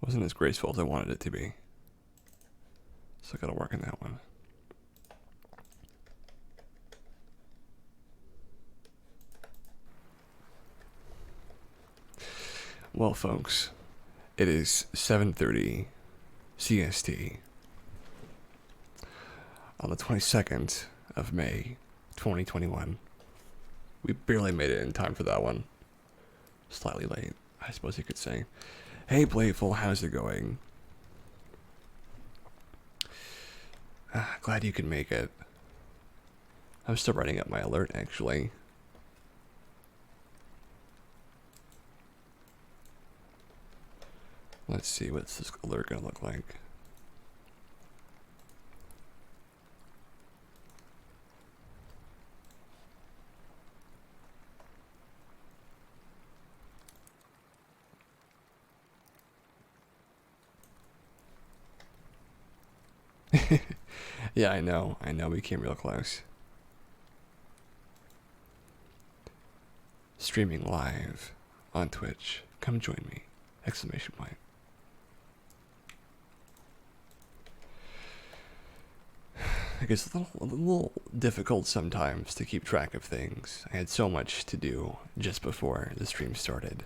Wasn't as graceful as I wanted it to be. So I gotta work on that one. Well, folks, it is 7:30 CST on the 22nd of May, 2021. We barely made it in time for that one. Slightly late, I suppose you could say. Hey, Playful, how's it going? Glad you could make it. I'm still writing up my alert, actually. Let's see, what's this alert gonna look like? Yeah, I know, we came real close. Streaming live on Twitch. Come join me! Exclamation point. It gets a little difficult sometimes to keep track of things. I had so much to do just before the stream started.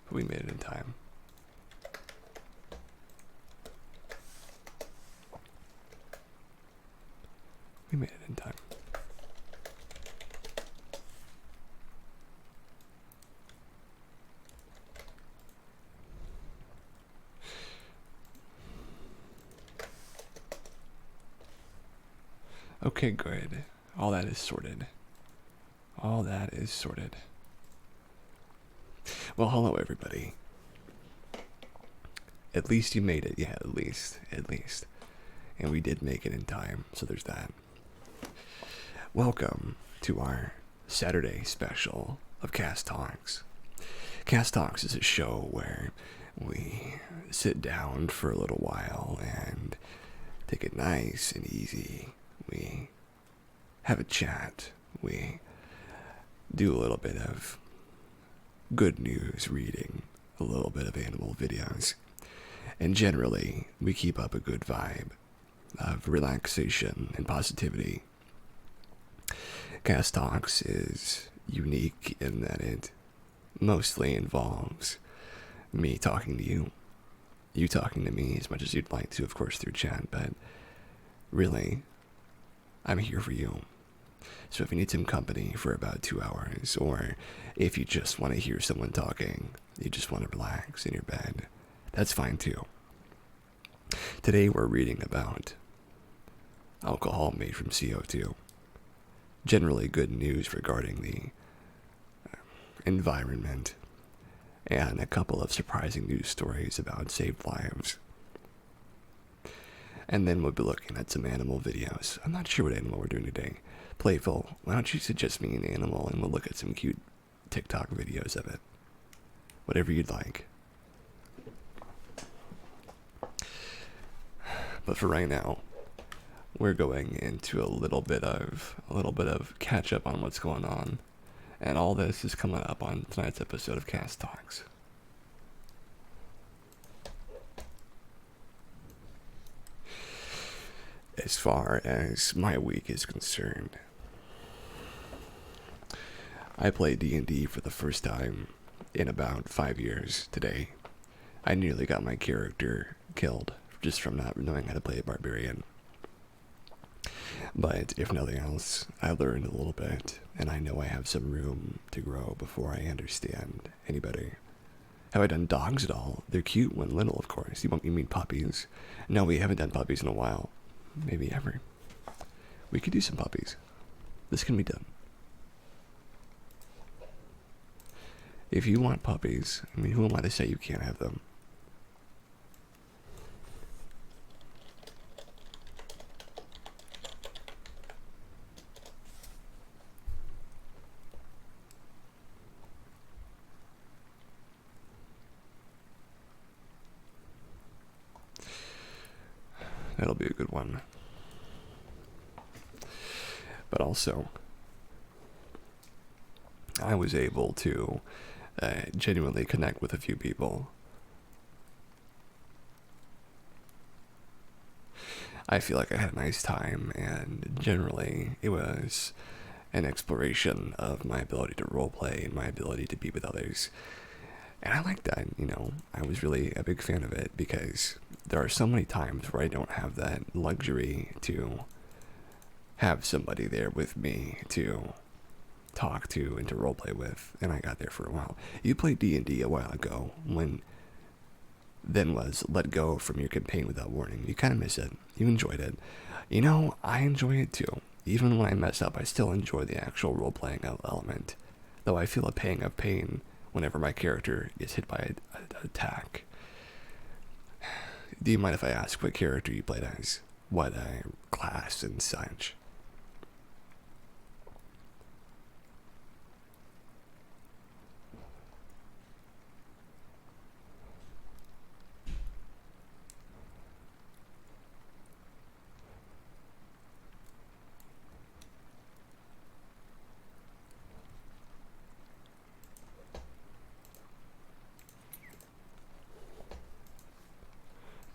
But we made it in time. We made it in time. Okay, good. All that is sorted. All that is sorted. Well, hello, everybody. At least you made it. Yeah, at least. And we did make it in time, so there's that. Welcome to our Saturday special of Cast Talks. Cast Talks is a show where we sit down for a little while and take it nice and easy. We have a chat. We do a little bit of good news reading, a little bit of animal videos, and generally we keep up a good vibe of relaxation and positivity. Cast Talks is unique in that it mostly involves me talking to you, you talking to me as much as you'd like to, of course, through chat, but really, I'm here for you. So if you need some company for about 2 hours, or if you just want to hear someone talking, you just want to relax in your bed, that's fine too. Today we're reading about alcohol made from CO2. Generally good news regarding the environment, and a couple of surprising news stories about saved lives. And then we'll be looking at some animal videos. I'm not sure what animal we're doing today. Playful, why don't you suggest me an animal and we'll look at some cute TikTok videos of it. Whatever you'd like. But for right now, we're going into a little bit of catch up on what's going on. And all this is coming up on tonight's episode of Cast Talks. As far as my week is concerned, I played D&D for the first time in about 5 years today. I nearly got my character killed just from not knowing how to play a barbarian. But if nothing else, I learned a little bit, and I know I have some room to grow before I understand any better. Have I done dogs at all? They're cute when little, of course. You mean puppies? No, we haven't done puppies in a while. Maybe ever. We could do some puppies. This can be done. If you want puppies, I mean, who am I to say you can't have them? That'll be a good one. But also, I was able to genuinely connect with a few people I feel like I had a nice time, and generally it was an exploration of my ability to roleplay and my ability to be with others. And I like that, I was really a big fan of it because there are so many times where I don't have that luxury to have somebody there with me to talk to and to roleplay with, and I got there for a while. You played D&D a while ago when then was let go from your campaign without warning. You kind of miss it. You enjoyed it. I enjoy it too. Even when I mess up, I still enjoy the actual role-playing element, though I feel a pang of pain whenever my character is hit by an attack. Do you mind if I ask what character you played as? What class and such?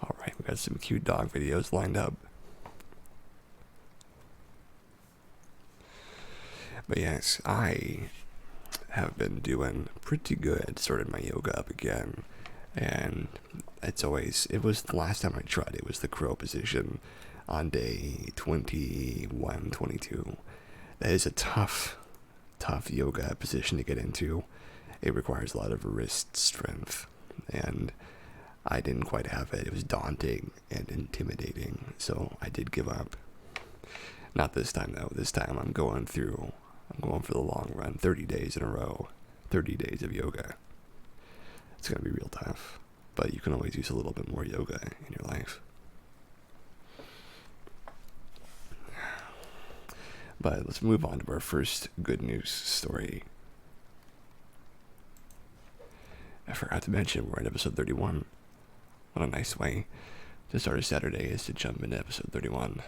Alright, we got some cute dog videos lined up. But yes, I have been doing pretty good. Started my yoga up again. And it was the last time I tried, it was the crow position on day 21, 22. That is a tough yoga position to get into. It requires a lot of wrist strength, and I didn't quite have it. It was daunting and intimidating, so I did give up. Not this time though. This time I'm going for the long run, 30 days in a row, 30 days of yoga. It's going to be real tough, but you can always use a little bit more yoga in your life. But let's move on to our first good news story. I forgot to mention we're in episode 31. What a nice way to start a Saturday is to jump into episode 31.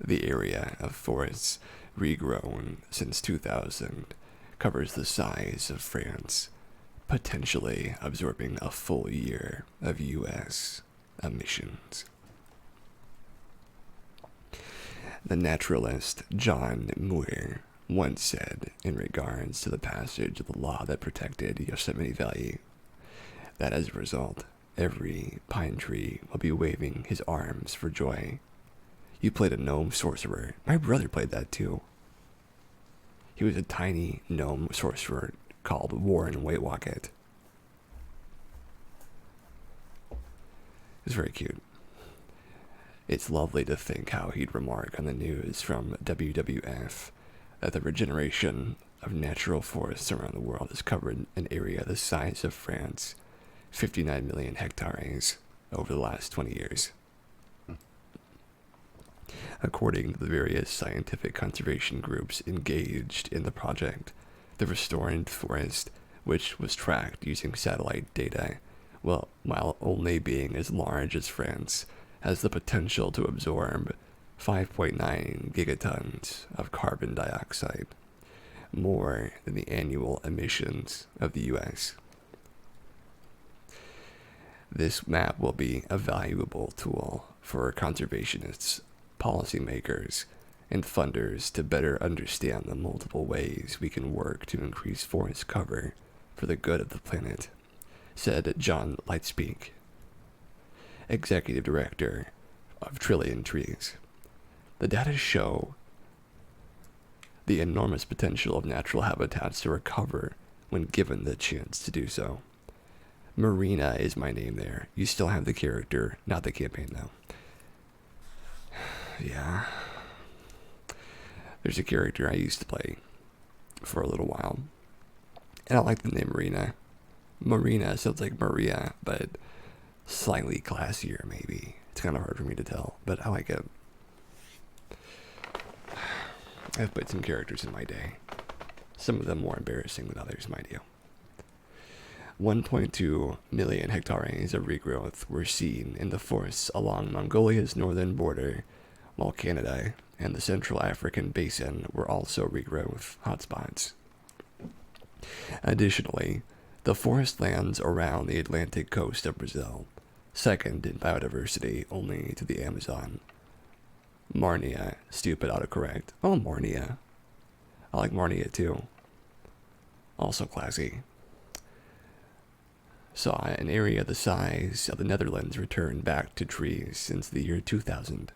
The area of forests regrown since 2000 covers the size of France, potentially absorbing a full year of U.S. emissions. The naturalist John Muir once said in regards to the passage of the law that protected Yosemite Valley that as a result, every pine tree will be waving his arms for joy. You played a gnome sorcerer. My brother played that too. He was a tiny gnome sorcerer called Warren Waitwocket. It was very cute. It's lovely to think how he'd remark on the news from WWF that the regeneration of natural forests around the world has covered an area the size of France, 59 million hectares, over the last 20 years. According to the various scientific conservation groups engaged in the project, the restored forest, which was tracked using satellite data, while only being as large as France, has the potential to absorb 5.9 gigatons of carbon dioxide, more than the annual emissions of the U.S. This map will be a valuable tool for conservationists, policymakers, and funders to better understand the multiple ways we can work to increase forest cover for the good of the planet, said John Lightspeak, Executive Director of Trillion Trees. The data show the enormous potential of natural habitats to recover when given the chance to do so. Marina is my name there. You still have the character, not the campaign though. Yeah. There's a character I used to play for a little while, and I like the name Marina. Marina sounds like Maria, but slightly classier maybe. It's kind of hard for me to tell, but I like it. I've played some characters in my day. Some of them more embarrassing than others, mind you. 1.2 million hectares of regrowth were seen in the forests along Mongolia's northern border, while Canada and the Central African Basin were also regrowth hotspots. Additionally, The forest lands around the Atlantic coast of Brazil, second in biodiversity only to the Amazon. Marnia, stupid autocorrect. Oh, Marnia. I like Marnia too. Also classy. Saw an area the size of the Netherlands return back to trees since the year 2000.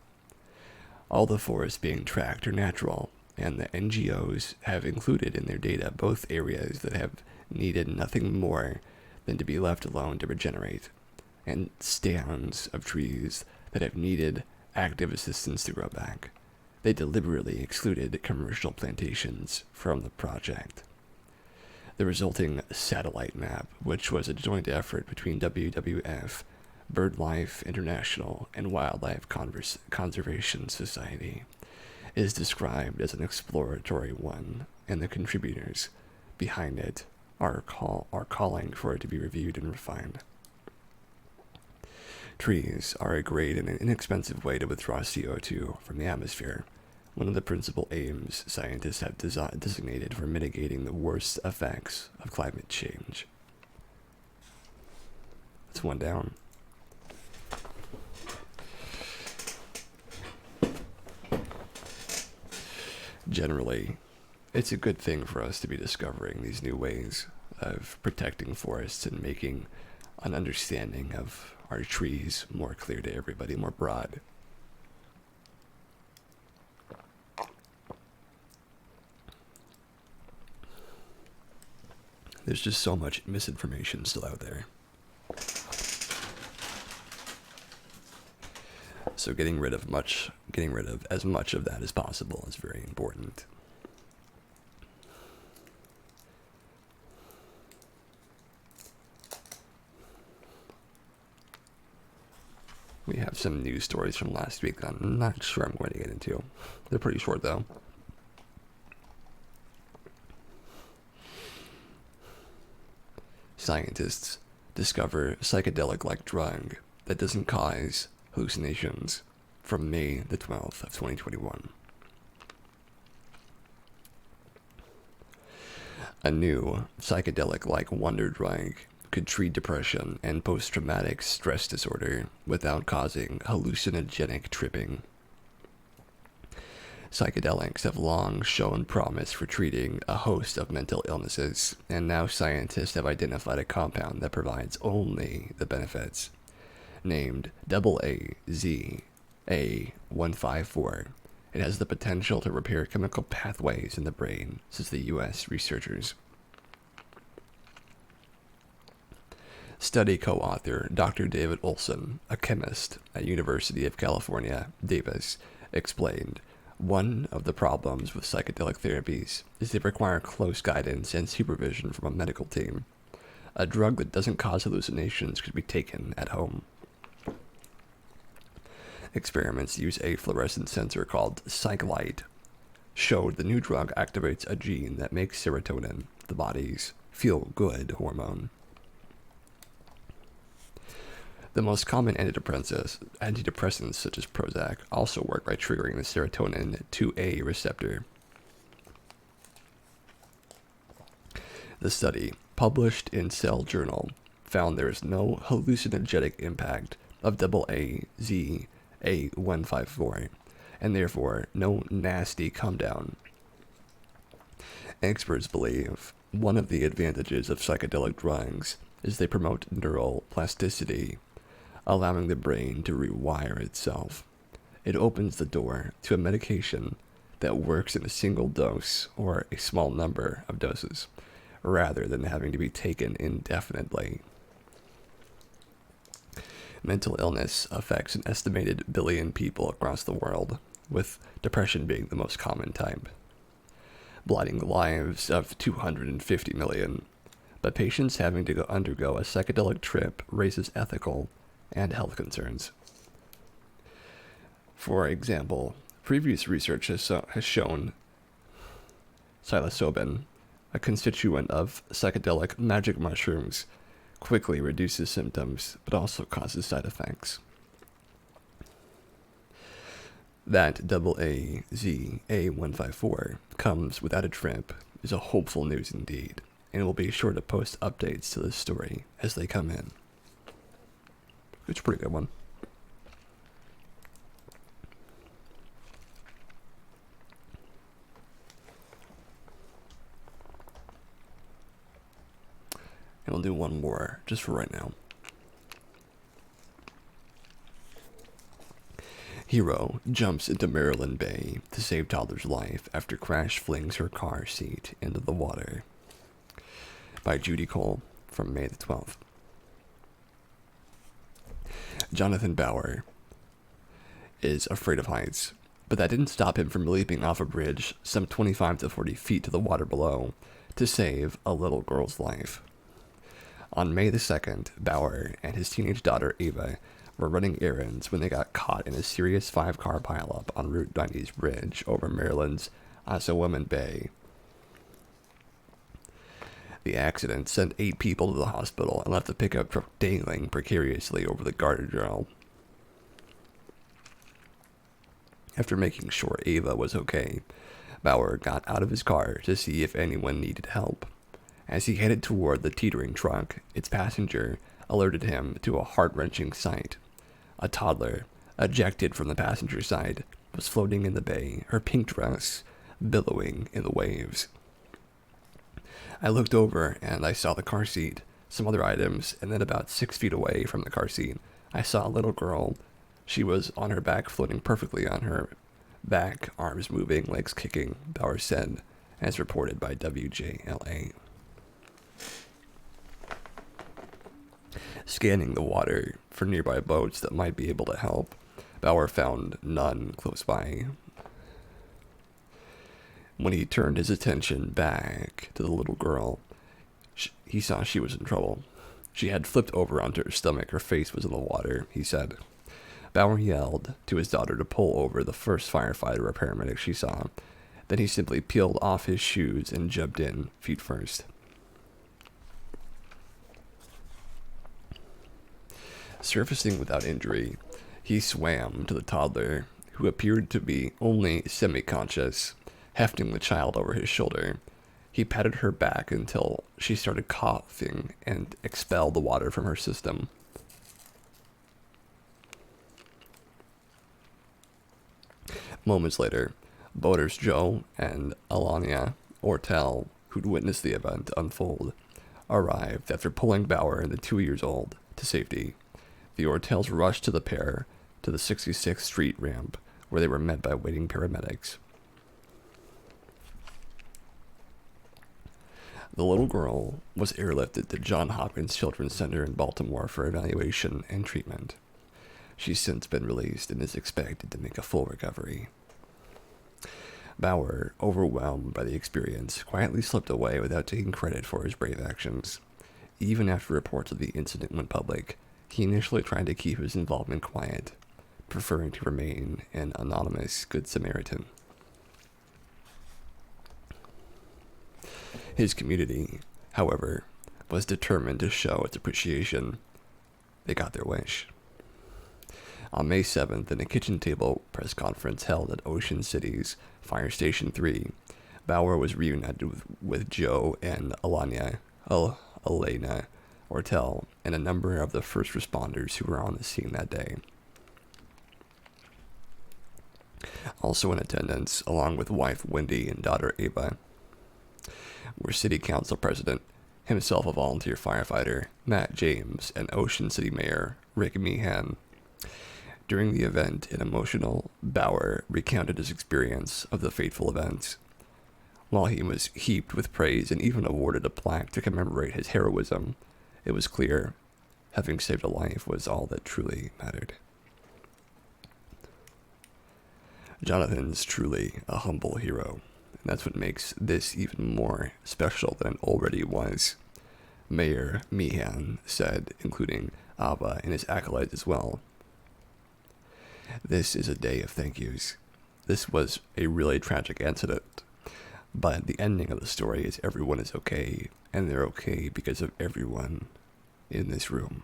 All the forests being tracked are natural, and the NGOs have included in their data both areas that have needed nothing more than to be left alone to regenerate, and stands of trees that have needed active assistance to grow back. They deliberately excluded commercial plantations from the project. The resulting satellite map, which was a joint effort between WWF, BirdLife International, and Wildlife Conservation Society, is described as an exploratory one, and the contributors behind it are calling for it to be reviewed and refined. Trees are a great and inexpensive way to withdraw CO2 from the atmosphere, one of the principal aims scientists have designated for mitigating the worst effects of climate change. That's one down. Generally, it's a good thing for us to be discovering these new ways of protecting forests and making an understanding of our trees more clear to everybody, more broad. There's just so much misinformation still out there. So getting rid of as much of that as possible is very important. We have some news stories from last week that I'm not sure I'm going to get into. They're pretty short though. Scientists discover psychedelic-like drug that doesn't cause hallucinations from May the 12th of 2021. A new psychedelic-like wonder drug could treat depression and post-traumatic stress disorder without causing hallucinogenic tripping. Psychedelics have long shown promise for treating a host of mental illnesses, and now scientists have identified a compound that provides only the benefits. Named AAZA154, it has the potential to repair chemical pathways in the brain, says the U.S. researchers. Study co-author Dr. David Olson, a chemist at University of California, Davis, explained, one of the problems with psychedelic therapies is they require close guidance and supervision from a medical team. A drug that doesn't cause hallucinations could be taken at home. Experiments use a fluorescent sensor called PsychLight showed the new drug activates a gene that makes serotonin, the body's feel-good hormone. The most common antidepressants such as Prozac also work by triggering the serotonin 2A receptor. The study, published in Cell Journal, found there is no hallucinogenic impact of AAZA154, and therefore no nasty come down. Experts believe one of the advantages of psychedelic drugs is they promote neural plasticity, allowing the brain to rewire itself. It opens the door to a medication that works in a single dose or a small number of doses, rather than having to be taken indefinitely. Mental illness affects an estimated billion people across the world, with depression being the most common type, blighting the lives of 250 million. But patients having to undergo a psychedelic trip raises ethical and health concerns. For example, previous research has shown psilocybin, a constituent of psychedelic magic mushrooms, quickly reduces symptoms but also causes side effects. That AAZA154 comes without a trip is a hopeful news indeed, and will be sure to post updates to this story as they come in. It's a pretty good one. And we'll do one more just for right now. Hero jumps into Maryland Bay to save toddler's life after crash flings her car seat into the water. By Judy Cole from May the 12th. Jonathan Bauer is afraid of heights, but that didn't stop him from leaping off a bridge some 25 to 40 feet to the water below to save a little girl's life. On May the 2nd, Bauer and his teenage daughter Ava were running errands when they got caught in a serious 5-car pileup on Route 90's bridge over Maryland's Assawoman Bay. The accident sent 8 people to the hospital and left the pickup truck dangling precariously over the guardrail. After making sure Ava was okay, Bauer got out of his car to see if anyone needed help. As he headed toward the teetering truck, its passenger alerted him to a heart-wrenching sight. A toddler, ejected from the passenger side, was floating in the bay, her pink dress billowing in the waves. I looked over and I saw the car seat, some other items, and then about 6 feet away from the car seat, I saw a little girl. She was on her back, floating perfectly on her back, arms moving, legs kicking, Bauer said, as reported by WJLA. Scanning the water for nearby boats that might be able to help, Bauer found none close by. When he turned his attention back to the little girl, he saw she was in trouble. She had flipped over onto her stomach. Her face was in the water, he said. Bauer yelled to his daughter to pull over the first firefighter or paramedic she saw. Then he simply peeled off his shoes and jumped in, feet first. Surfacing without injury, he swam to the toddler, who appeared to be only semi-conscious, hefting the child over his shoulder. He patted her back until she started coughing and expelled the water from her system. Moments later, boaters Joe and Alania Ortel, who'd witnessed the event unfold, arrived after pulling Bauer and the 2-year-old to safety. The Ortels rushed to the pair to the 66th Street ramp, where they were met by waiting paramedics. The little girl was airlifted to Johns Hopkins Children's Center in Baltimore for evaluation and treatment. She's since been released and is expected to make a full recovery. Bauer, overwhelmed by the experience, quietly slipped away without taking credit for his brave actions. Even after reports of the incident went public, he initially tried to keep his involvement quiet, preferring to remain an anonymous Good Samaritan. His community, however, was determined to show its appreciation. They got their wish. On May 7th, in a kitchen table press conference held at Ocean City's Fire Station 3, Bauer was reunited with Joe and Elena Ortel and a number of the first responders who were on the scene that day. Also in attendance, along with wife Wendy and daughter Ava, were City Council President, himself a volunteer firefighter, Matt James, and Ocean City Mayor Rick Meehan. During the event, an emotional Bauer recounted his experience of the fateful events. While he was heaped with praise and even awarded a plaque to commemorate his heroism, it was clear having saved a life was all that truly mattered. Jonathan's truly a humble hero, and that's what makes this even more special than it already was. Mayor Meehan said, including Ava and his acolytes as well. This is a day of thank yous. This was a really tragic incident, but the ending of the story is everyone is okay, and they're okay because of everyone in this room.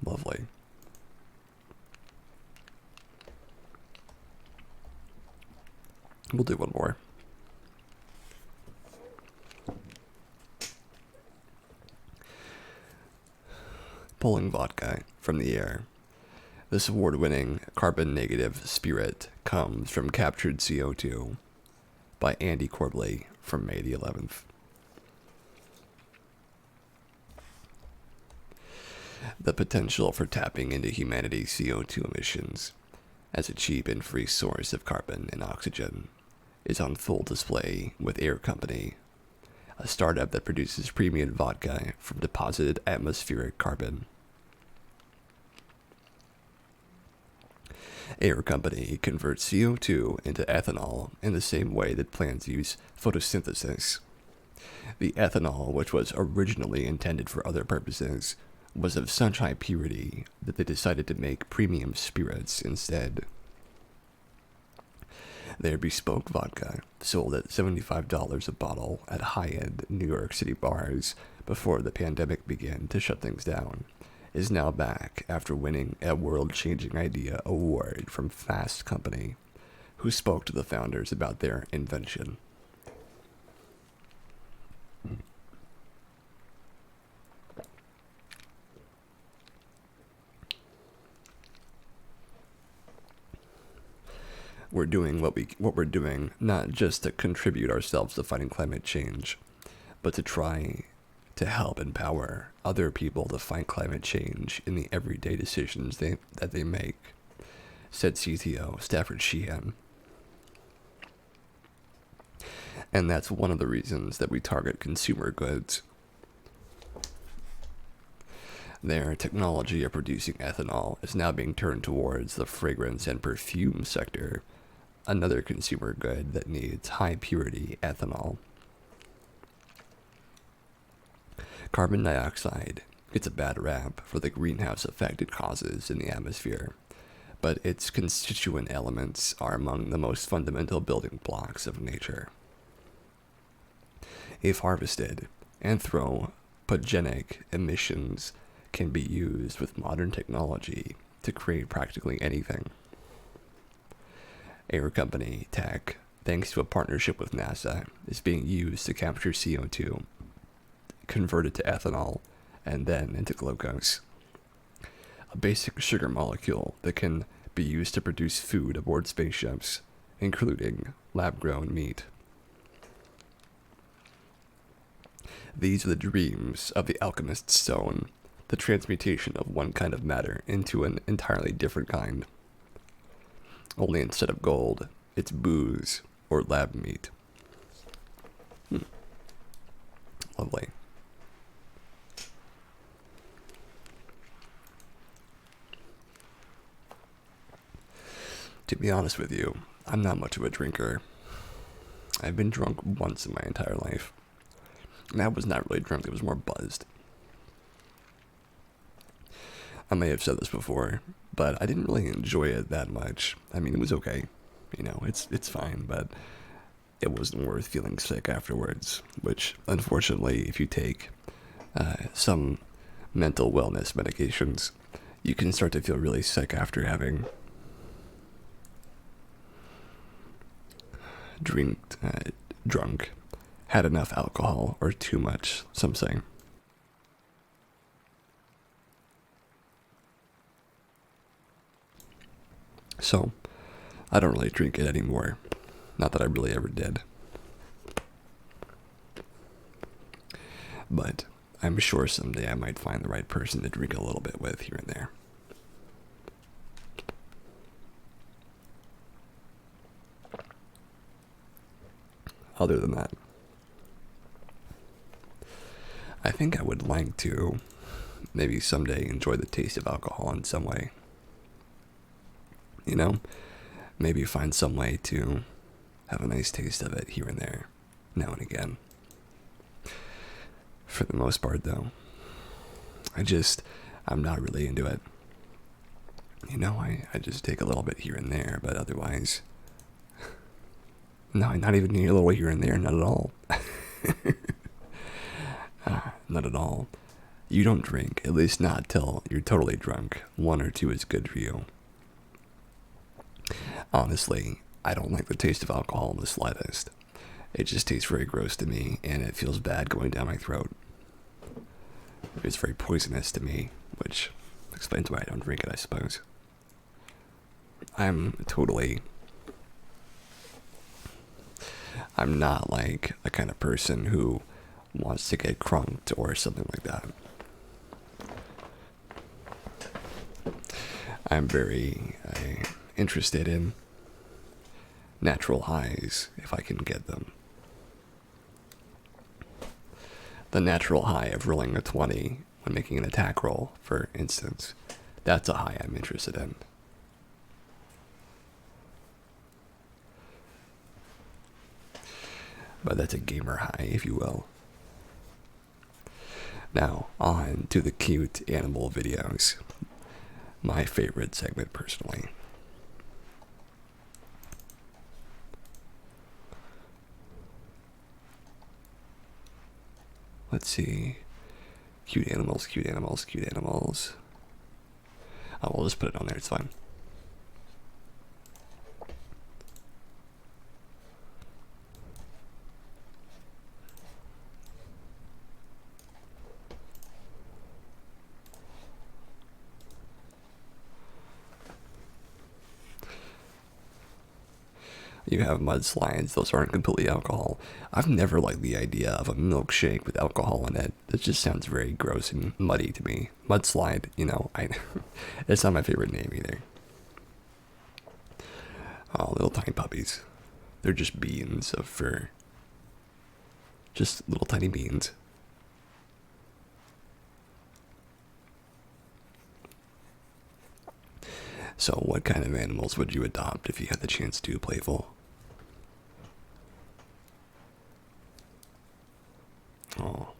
Lovely. We'll do one more. pulling vodka from the air. This award-winning carbon-negative spirit comes from Captured CO2 by Andy Corbley from May the 11th. The potential for tapping into humanity's CO2 emissions as a cheap and free source of carbon and oxygen is on full display with Air Company, a startup that produces premium vodka from deposited atmospheric carbon. Air Company converts CO2 into ethanol in the same way that plants use photosynthesis. The ethanol, which was originally intended for other purposes, was of such high purity that they decided to make premium spirits instead. Their bespoke vodka, sold at $75 a bottle at high-end New York City bars before the pandemic began to shut things down, is now back after winning a World-Changing Idea award from Fast Company, who spoke to the founders about their invention. We're doing what we're doing not just to contribute ourselves to fighting climate change, but to try to help empower other people to fight climate change in the everyday decisions that they make, said CTO Stafford Sheehan. And that's one of the reasons that we target consumer goods. Their technology of producing ethanol is now being turned towards the fragrance and perfume sector, another consumer good that needs high purity ethanol. Carbon dioxide gets a bad rap for the greenhouse effect it causes in the atmosphere, but its constituent elements are among the most fundamental building blocks of nature. If harvested, anthropogenic emissions can be used with modern technology to create practically anything. Air Company tech, thanks to a partnership with NASA, is being used to capture CO2, convert it to ethanol, and then into glucose, a basic sugar molecule that can be used to produce food aboard spaceships, including lab-grown meat. These are the dreams of the alchemist's stone, the transmutation of one kind of matter into an entirely different kind. Only instead of gold, it's booze or lab meat. Lovely. To be honest with you, I'm not much of a drinker. I've been drunk once in my entire life. And that was not really drunk, it was more buzzed. I may have said this before, but I didn't really enjoy it that much. I mean, it was okay. You know, it's fine, but it wasn't worth feeling sick afterwards, which, unfortunately, if you take some mental wellness medications, you can start to feel really sick after having drunk, had enough alcohol, or too much, some say. So, I don't really drink it anymore. Not that I really ever did. But I'm sure someday I might find the right person to drink a little bit with here and there. Other than that, I think I would like to maybe someday enjoy the taste of alcohol in some way. You know, maybe find some way to have a nice taste of it here and there, now and again. For the most part, though, I'm not really into it. You know, I just take a little bit here and there, but otherwise, no, not even a little here and there, not at all. Not at all. You don't drink, at least not till you're totally drunk. One or two is good for you. Honestly, I don't like the taste of alcohol in the slightest. It just tastes very gross to me, and it feels bad going down my throat. It's very poisonous to me, which explains why I don't drink it, I suppose. I'm totally. I'm not like the kind of person who wants to get crunked or something like that. I'm very interested in natural highs if I can get them. The natural high of rolling a 20 when making an attack roll, for instance, that's a high I'm interested in. But that's a gamer high, if you will. Now, on to the cute animal videos. My favorite segment, personally. Let's see. Cute animals, cute animals, cute animals. Oh, we'll just put it on there, it's fine. You have mudslides, those aren't completely alcohol. I've never liked the idea of a milkshake with alcohol in it. It just sounds very gross and muddy to me. Mudslide, it's not my favorite name either. Oh, little tiny puppies. They're just beans of fur. Just little tiny beans. So what kind of animals would you adopt if you had the chance to playful? Oh.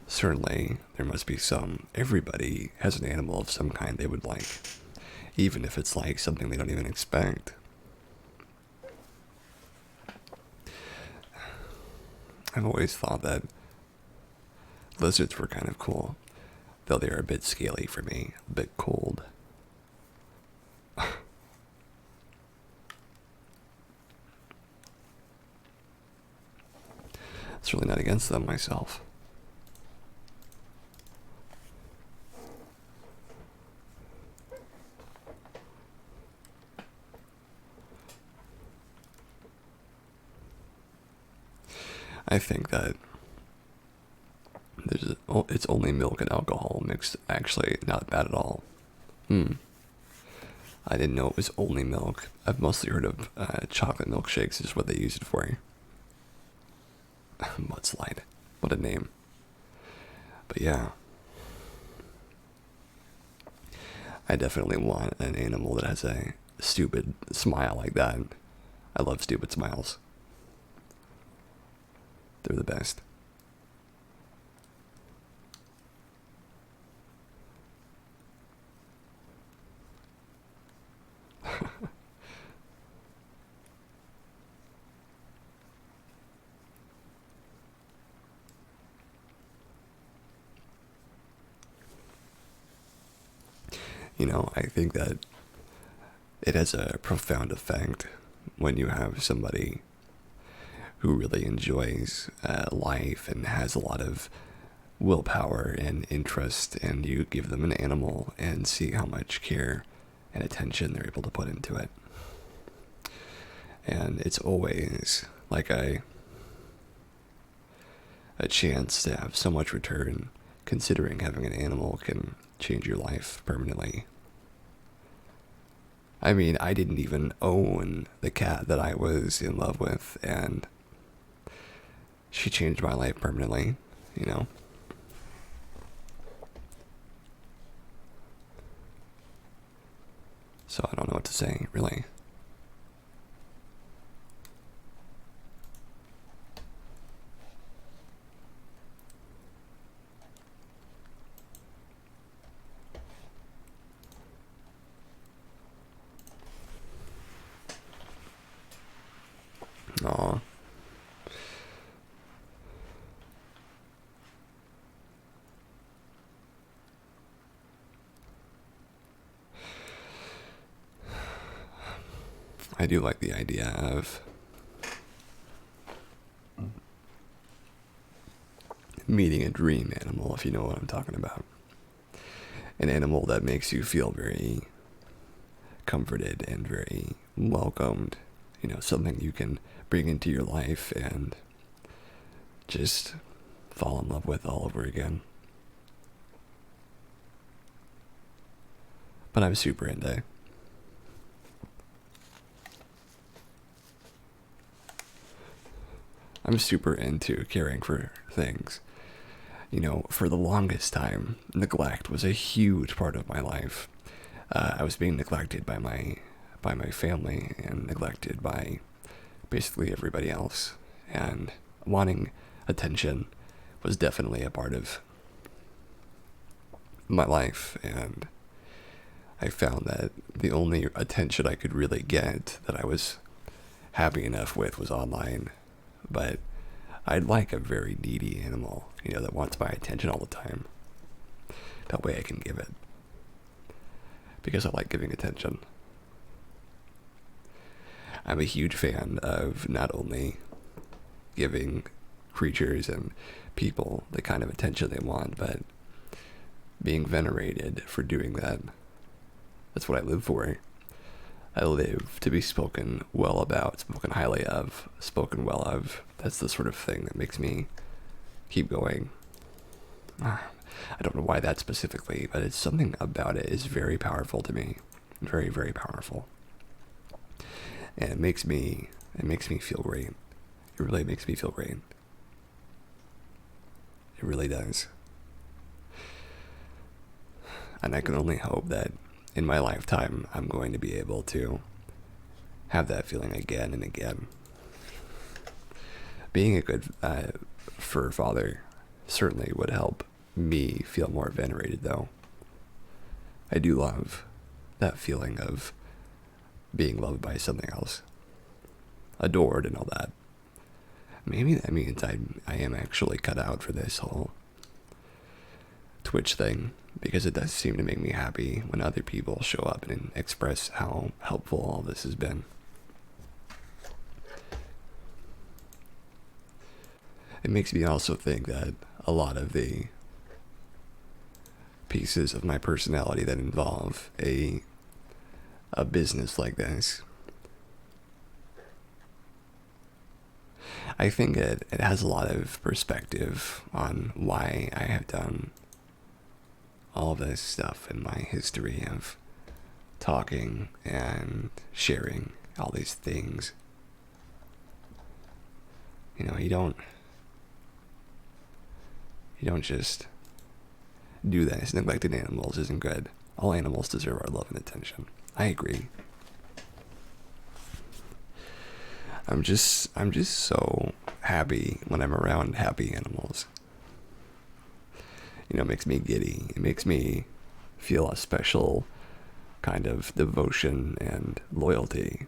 Certainly, there must be some. Everybody has an animal of some kind they would like, even if it's like something they don't even expect. I've always thought that lizards were kind of cool, though they're a bit scaly for me, a bit cold. Certainly not against them myself. I think that it's only milk and alcohol mixed. Actually, not bad at all. I didn't know it was only milk. I've mostly heard of chocolate milkshakes is what they use it for. Mudslide. What a name. But yeah. I definitely want an animal that has a stupid smile like that. I love stupid smiles. They're the best. I think that it has a profound effect when you have somebody who really enjoys life and has a lot of willpower and interest, and you give them an animal and see how much care and attention they're able to put into it. And it's always like a chance to have so much return, considering having an animal can change your life permanently. I mean, I didn't even own the cat that I was in love with, and she changed my life permanently, So I don't know what to say, really. Aw. I do like the idea of meeting a dream animal, if you know what I'm talking about. An animal that makes you feel very comforted and very welcomed. Something you can bring into your life and just fall in love with all over again. But I'm super into. I'm super into caring for things. For the longest time, neglect was a huge part of my life. I was being neglected by my family and neglected by basically everybody else. And wanting attention was definitely a part of my life. And I found that the only attention I could really get that I was happy enough with was online. But I'd like a very needy animal, that wants my attention all the time. That way I can give it. Because I like giving attention. I'm a huge fan of not only giving creatures and people the kind of attention they want, but being venerated for doing that. That's what I live for. I live to be spoken well about, spoken highly of, spoken well of. That's the sort of thing that makes me keep going. I don't know why that specifically, but it's something about it is very powerful to me. Very, very powerful. And it makes me feel great. It really makes me feel great. It really does. And I can only hope that in my lifetime, I'm going to be able to have that feeling again and again. Being a good fur father certainly would help me feel more venerated, though. I do love that feeling of being loved by something else, adored and all that. Maybe that means I am actually cut out for this whole Twitch thing, because it does seem to make me happy when other people show up and express how helpful all this has been. It makes me also think that a lot of the pieces of my personality that involve a business like this, I think it has a lot of perspective on why I have done all of this stuff in my history of talking and sharing all these things. You don't just do this. Neglected animals isn't good. All animals deserve our love and attention. I agree. I'm just so happy when I'm around happy animals. It makes me giddy. It makes me feel a special kind of devotion and loyalty.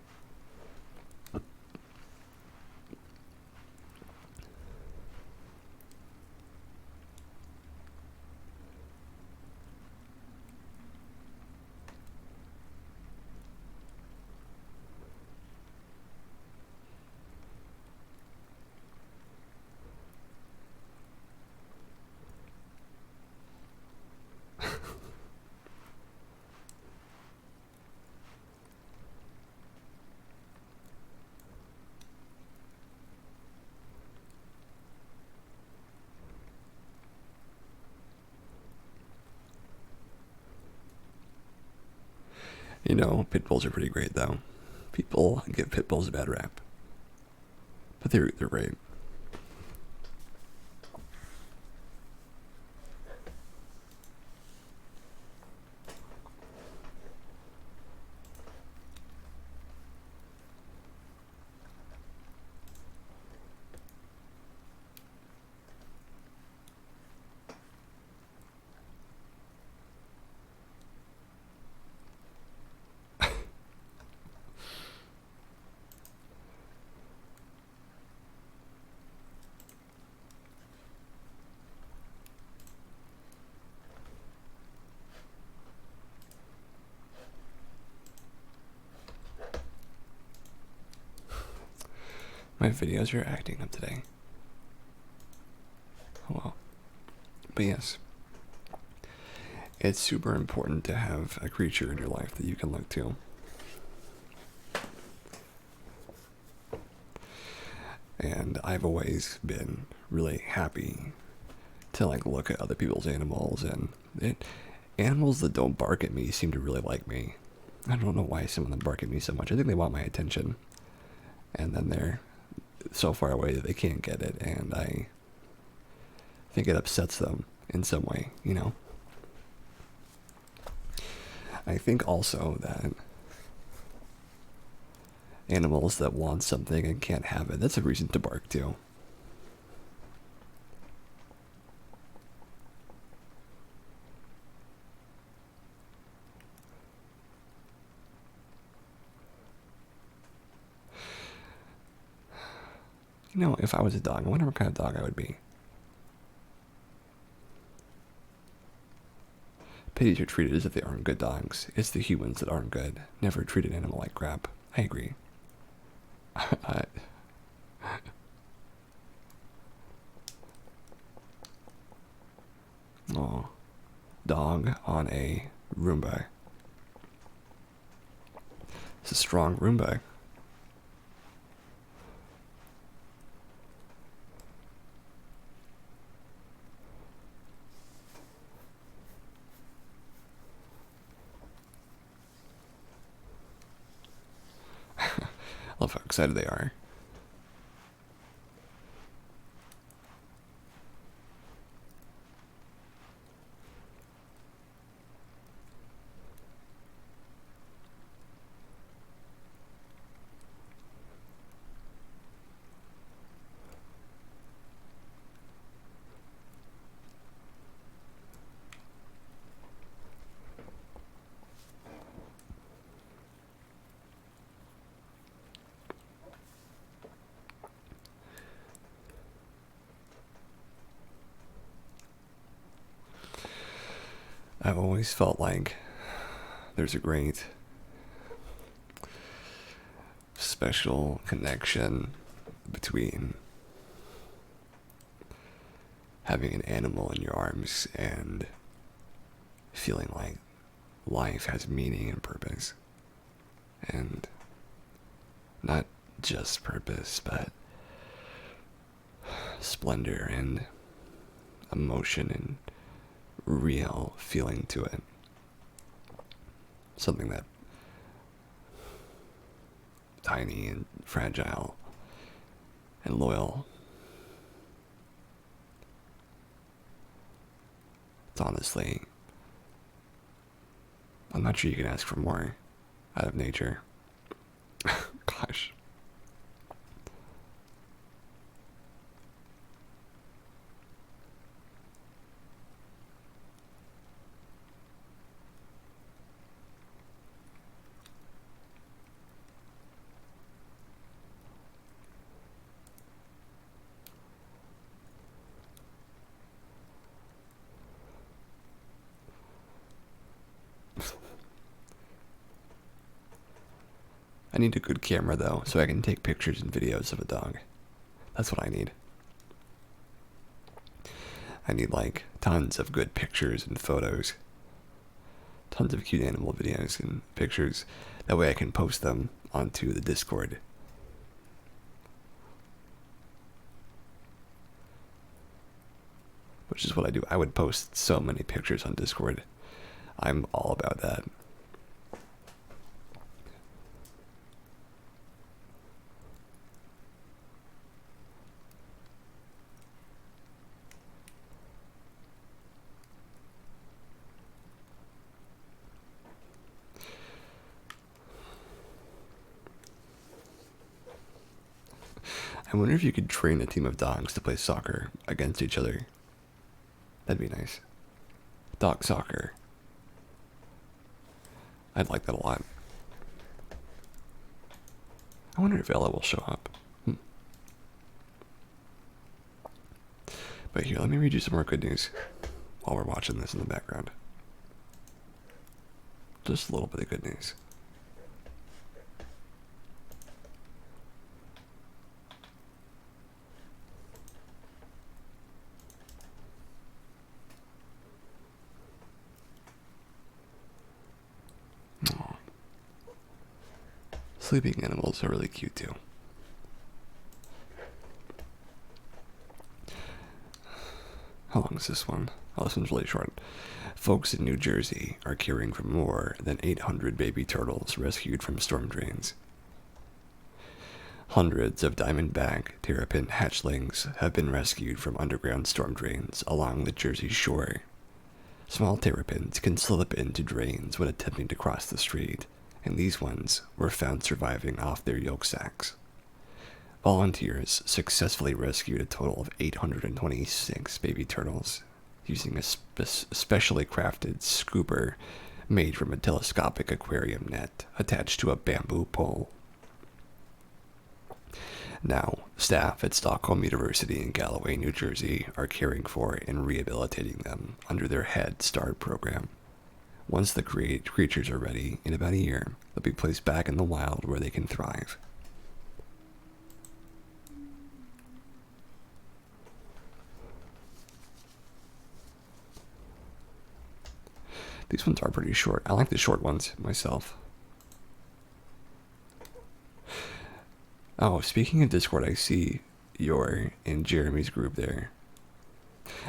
Pit bulls are pretty great, though. People give pit bulls a bad rap, but they're great. My videos are acting up today. Oh well. But yes, it's super important to have a creature in your life that you can look to. And I've always been really happy to like look at other people's animals, and animals that don't bark at me seem to really like me. I don't know why some of them bark at me so much. I think they want my attention, and then they're so far away that they can't get it, and I think it upsets them in some way, you know? I think also that animals that want something and can't have it, that's a reason to bark too. You know, if I was a dog, I wonder what kind of dog I would be. Pities are treated as if they aren't good dogs. It's the humans that aren't good. Never treat an animal like crap. I agree. Oh, dog on a Roomba. It's a strong Roomba. I love how excited they are. I've always felt like there's a great special connection between having an animal in your arms and feeling like life has meaning and purpose. And not just purpose, but splendor and emotion and real feeling to it. Something that tiny and fragile and loyal. It's honestly, I'm not sure you can ask for more out of nature. Gosh. I need a good camera though, so I can take pictures and videos of a dog. That's what I need. I need like tons of good pictures and photos. Tons of cute animal videos and pictures. That way I can post them onto the Discord. Which is what I do. I would post so many pictures on Discord. I'm all about that. I wonder if you could train a team of dogs to play soccer against each other. That'd be nice. Dog soccer. I'd like that a lot. I wonder if Ella will show up. But here, let me read you some more good news while we're watching this in the background. Just a little bit of good news. sleeping animals are really cute too. How long is this one? Oh, this one's really short. Folks in New Jersey are caring for more than 800 baby turtles rescued from storm drains. Hundreds of diamondback terrapin hatchlings have been rescued from underground storm drains along the Jersey shore. Small terrapins can slip into drains when attempting to cross the street, and these ones were found surviving off their yolk sacs. Volunteers successfully rescued a total of 826 baby turtles using a specially crafted scooper made from a telescopic aquarium net attached to a bamboo pole. Now, staff at Stockholm University in Galloway, New Jersey are caring for and rehabilitating them under their Head Start program. Once the creatures are ready, in about a year, they'll be placed back in the wild where they can thrive. These ones are pretty short. I like the short ones myself. Oh, speaking of Discord, I see you're in Jeremy's group there.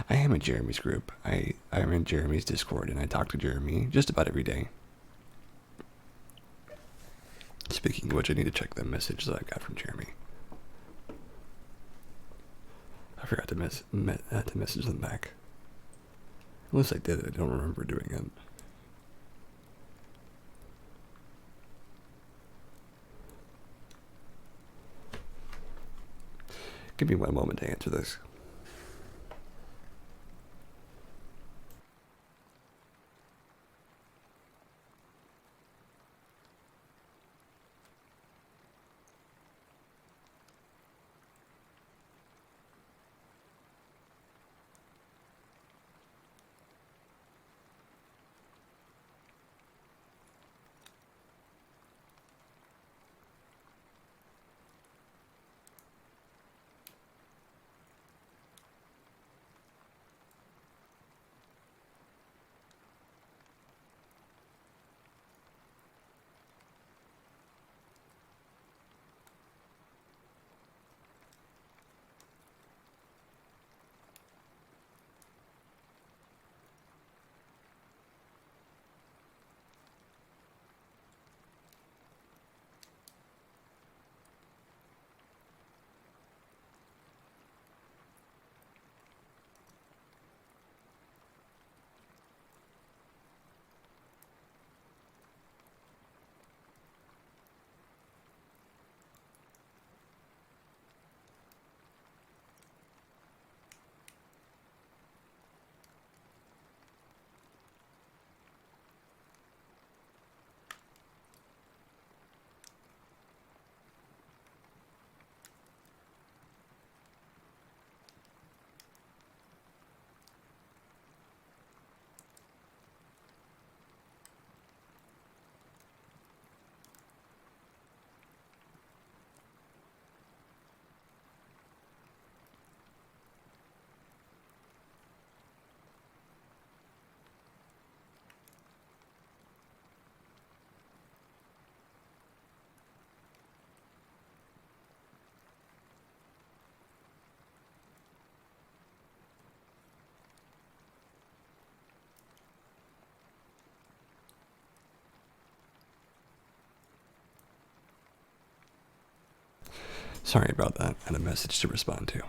I am in Jeremy's group. I'm in Jeremy's Discord, and I talk to Jeremy just about every day. Speaking of which, I need to check the message that I got from Jeremy. I forgot to message them back. Unless I did, I don't remember doing it. Give me one moment to answer this. Sorry about that. I had a message to respond to.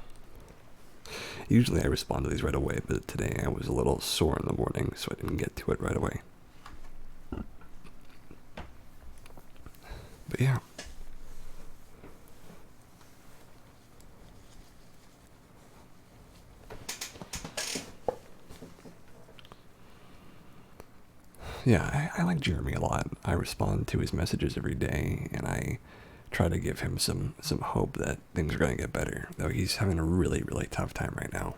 Usually I respond to these right away, but today I was a little sore in the morning, so I didn't get to it right away. But yeah. Yeah, I like Jeremy a lot. I respond to his messages every day, and I try to give him some hope that things are going to get better, though he's having a really, really tough time right now.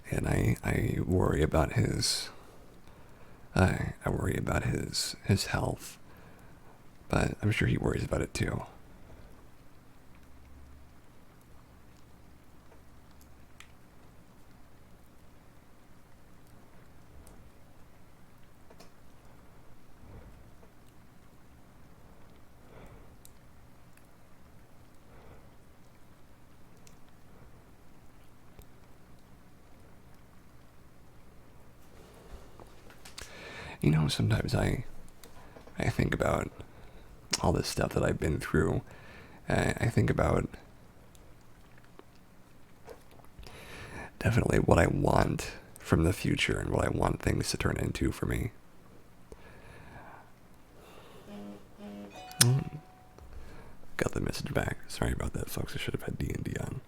And I worry about his I worry about his health, but I'm sure he worries about it too. Sometimes I think about all this stuff that I've been through. I think about definitely what I want from the future and what I want things to turn into for me. Got the message back. Sorry about that, folks. I should have had D&D on.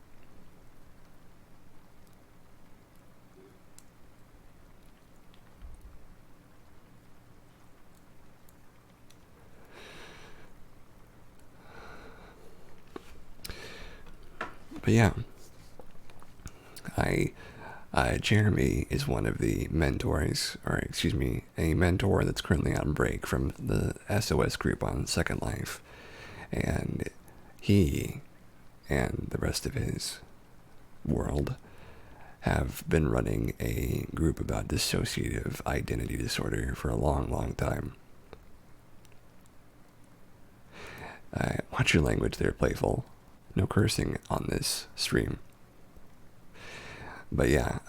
But yeah, Jeremy is one of the mentors, or excuse me, a mentor that's currently on break from the SOS group on Second Life. And he and the rest of his world have been running a group about dissociative identity disorder for a long, long time. Watch your language there, Playful. No cursing on this stream. But yeah,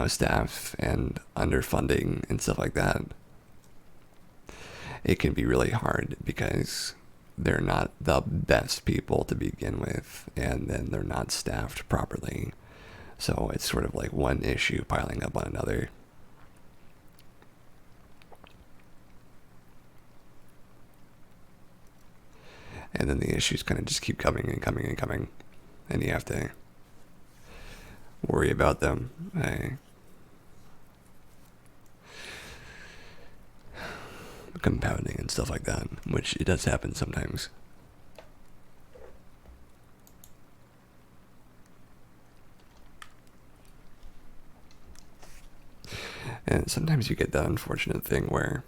staff and underfunding and stuff like that, it can be really hard because they're not the best people to begin with, and then they're not staffed properly. So it's sort of like one issue piling up on another. And then the issues kind of just keep coming and coming and coming, and you have to worry about them. Compounding and stuff like that, which it does happen sometimes. And sometimes you get that unfortunate thing where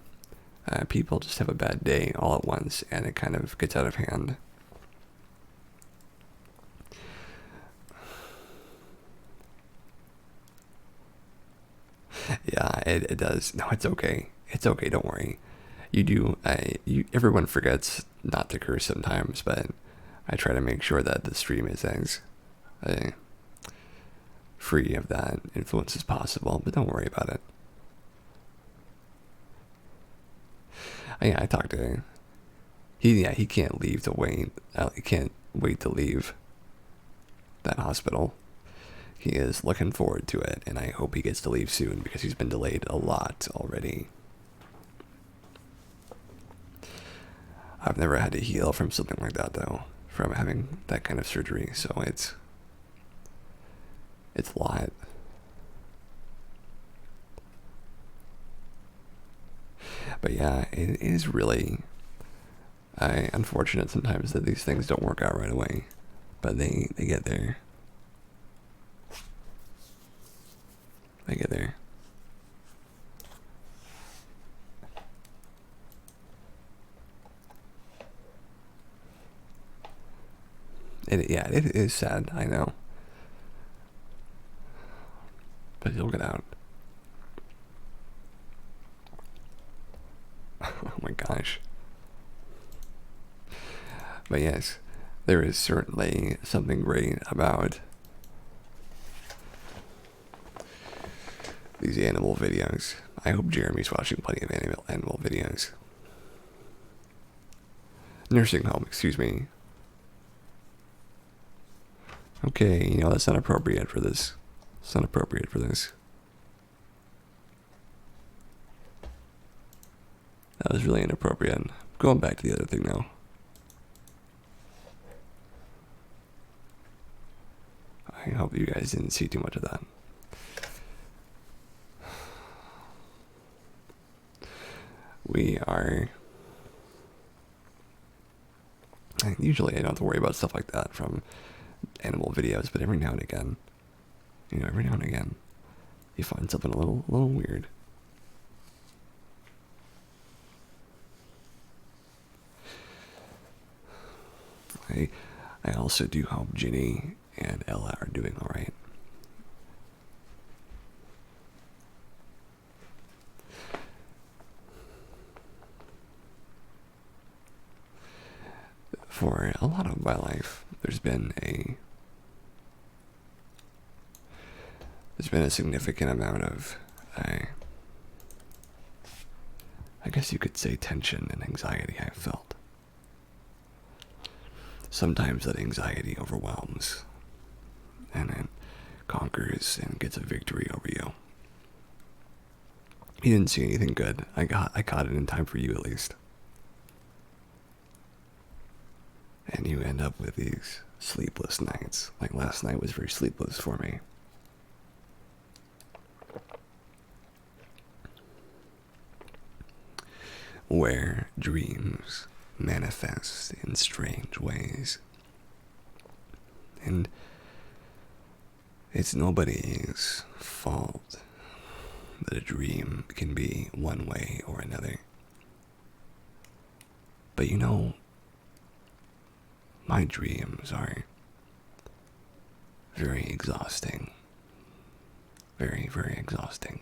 people just have a bad day all at once, and it kind of gets out of hand. Yeah, it does. No, it's okay. It's okay, don't worry. Everyone forgets not to curse sometimes, but I try to make sure that the stream is as free of that influence as possible, but don't worry about it. I talked to him. He can't leave to wait. He can't wait to leave that hospital. He is looking forward to it, and I hope he gets to leave soon because he's been delayed a lot already. I've never had to heal from something like that, though, from having that kind of surgery, so it's a lot. But yeah, it is really unfortunate sometimes that these things don't work out right away, but they get there. They get there. It is sad, I know. But you'll get out. Oh my gosh. But yes, there is certainly something great about these animal videos. I hope Jeremy's watching plenty of animal videos. Nursing home, excuse me. Okay, that's not appropriate for this. It's not appropriate for this. That was really inappropriate. Going back to the other thing now. I hope you guys didn't see too much of that. Usually I don't have to worry about stuff like that from animal videos, but every now and again, you find something a little weird. I also do hope Ginny and Ella are doing alright. For a lot of my life, there's been there's been a significant amount of, I guess you could say, tension and anxiety I've felt. Sometimes that anxiety overwhelms, and it conquers and gets a victory over you. You didn't see anything good. I caught it in time for you, at least. And you end up with these sleepless nights. Like last night was very sleepless for me. Where dreams manifest in strange ways. And it's nobody's fault that a dream can be one way or another. But you know, my dreams are very exhausting. Very, very exhausting.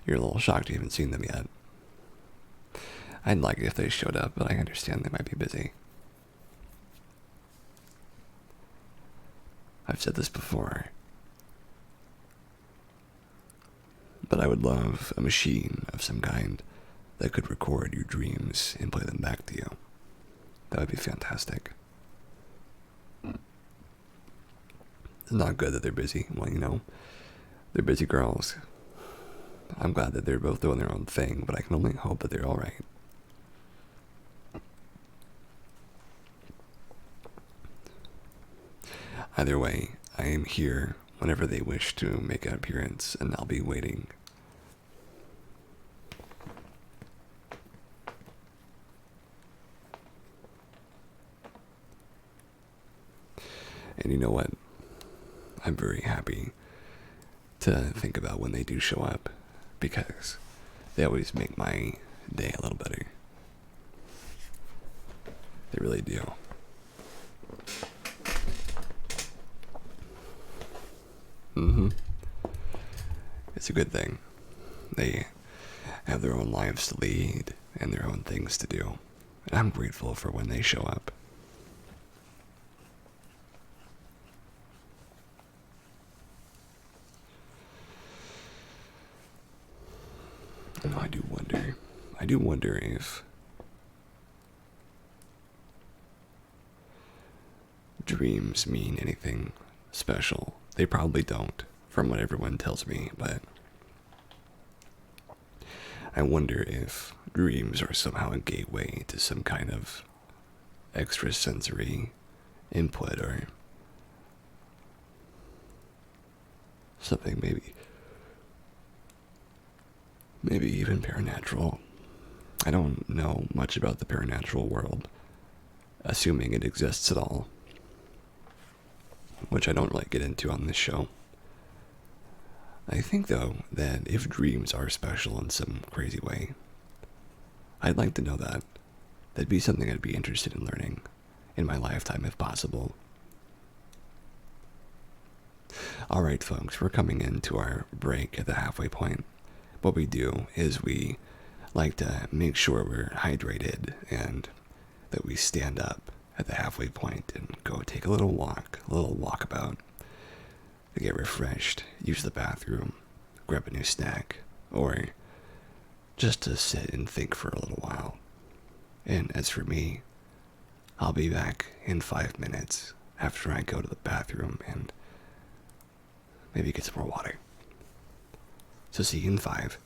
You're a little shocked you haven't seen them yet. I'd like it if they showed up, but I understand they might be busy. I've said this before, but I would love a machine of some kind that could record your dreams and play them back to you. That would be fantastic. It's not good that they're busy. Well, you know, they're busy girls. I'm glad that they're both doing their own thing, but I can only hope that they're alright. Either way, I am here whenever they wish to make an appearance, and I'll be waiting. And you know what? I'm very happy to think about when they do show up, because they always make my day a little better. They really do. It's a good thing. They have their own lives to lead and their own things to do. And I'm grateful for when they show up. And I do wonder if dreams mean anything special. They probably don't, from what everyone tells me, but I wonder if dreams are somehow a gateway to some kind of extrasensory input or something, maybe even paranatural. I don't know much about the paranatural world, assuming it exists at all, which I don't really get into on this show. I think, though, that if dreams are special in some crazy way, I'd like to know that. That'd be something I'd be interested in learning in my lifetime if possible. Alright, folks, we're coming into our break at the halfway point. What we do is we like to make sure we're hydrated and that we stand up at the halfway point and go take a little walkabout to get refreshed, use the bathroom, grab a new snack, or just to sit and think for a little while. And as for me, I'll be back in 5 minutes after I go to the bathroom and maybe get some more water. So see you in 5.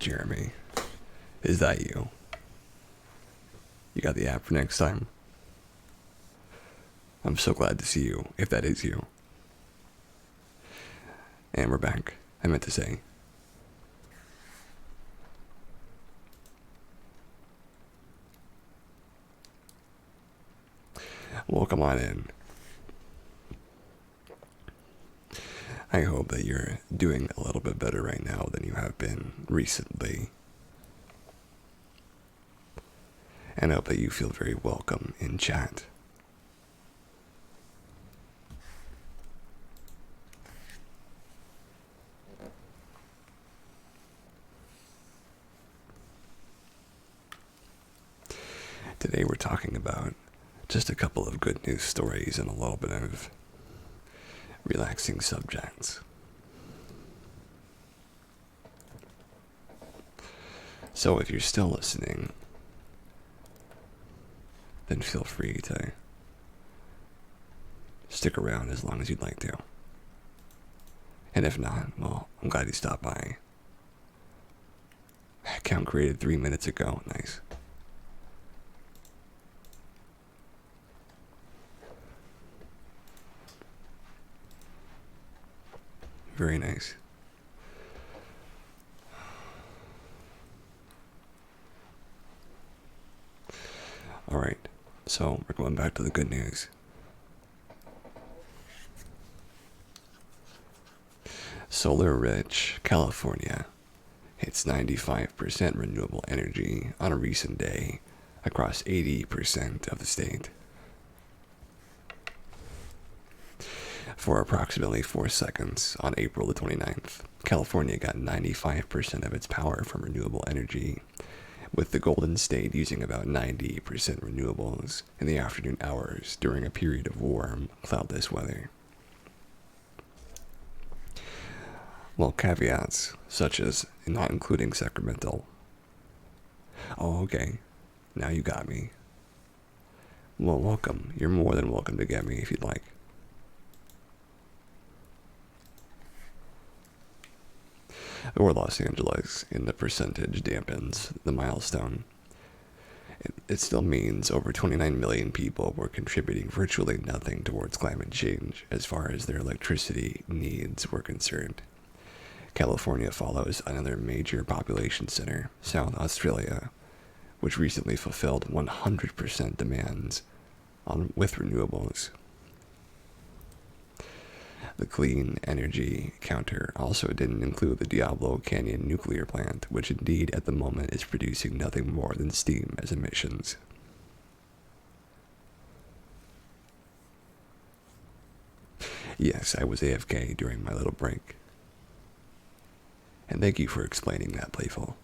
Jeremy, is that you? You got the app for next time? I'm so glad to see you, if that is you. And we're back. I meant to say. Well, come on in. I hope that you're doing a little bit better right now than you have been recently. And I hope that you feel very welcome in chat. Today we're talking about just a couple of good news stories and a little bit of relaxing subjects. So if you're still listening, then feel free to stick around as long as you'd like to. And if not, well, I'm glad you stopped by. Account created 3 minutes ago. Nice. Very nice. Alright, so we're going back to the good news. Solar-rich California hits 95% renewable energy on a recent day across 80% of the state. For approximately 4 seconds on April the 29th, California got 95% of its power from renewable energy, with the Golden State using about 90% renewables in the afternoon hours during a period of warm, cloudless weather. Well, caveats, such as not including Sacramento. Oh, okay. Now you got me. Well, welcome. You're more than welcome to get me if you'd like. Or Los Angeles, in the percentage dampens the milestone. It still means over 29 million people were contributing virtually nothing towards climate change as far as their electricity needs were concerned. California follows another major population center, South Australia, which recently fulfilled 100% demands with renewables. The Clean Energy Counter also didn't include the Diablo Canyon nuclear plant, which indeed at the moment is producing nothing more than steam as emissions. Yes, I was AFK during my little break. And thank you for explaining that, Playful.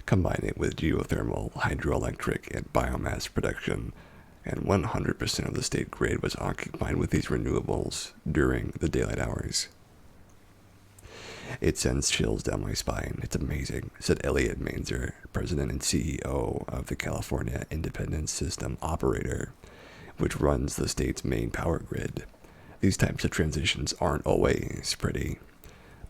Combine it with geothermal, hydroelectric, and biomass production, and 100% of the state grid was occupied with these renewables during the daylight hours. It sends chills down my spine. It's amazing, said Elliot Mainzer, president and CEO of the California Independent System Operator, which runs the state's main power grid. These types of transitions aren't always pretty,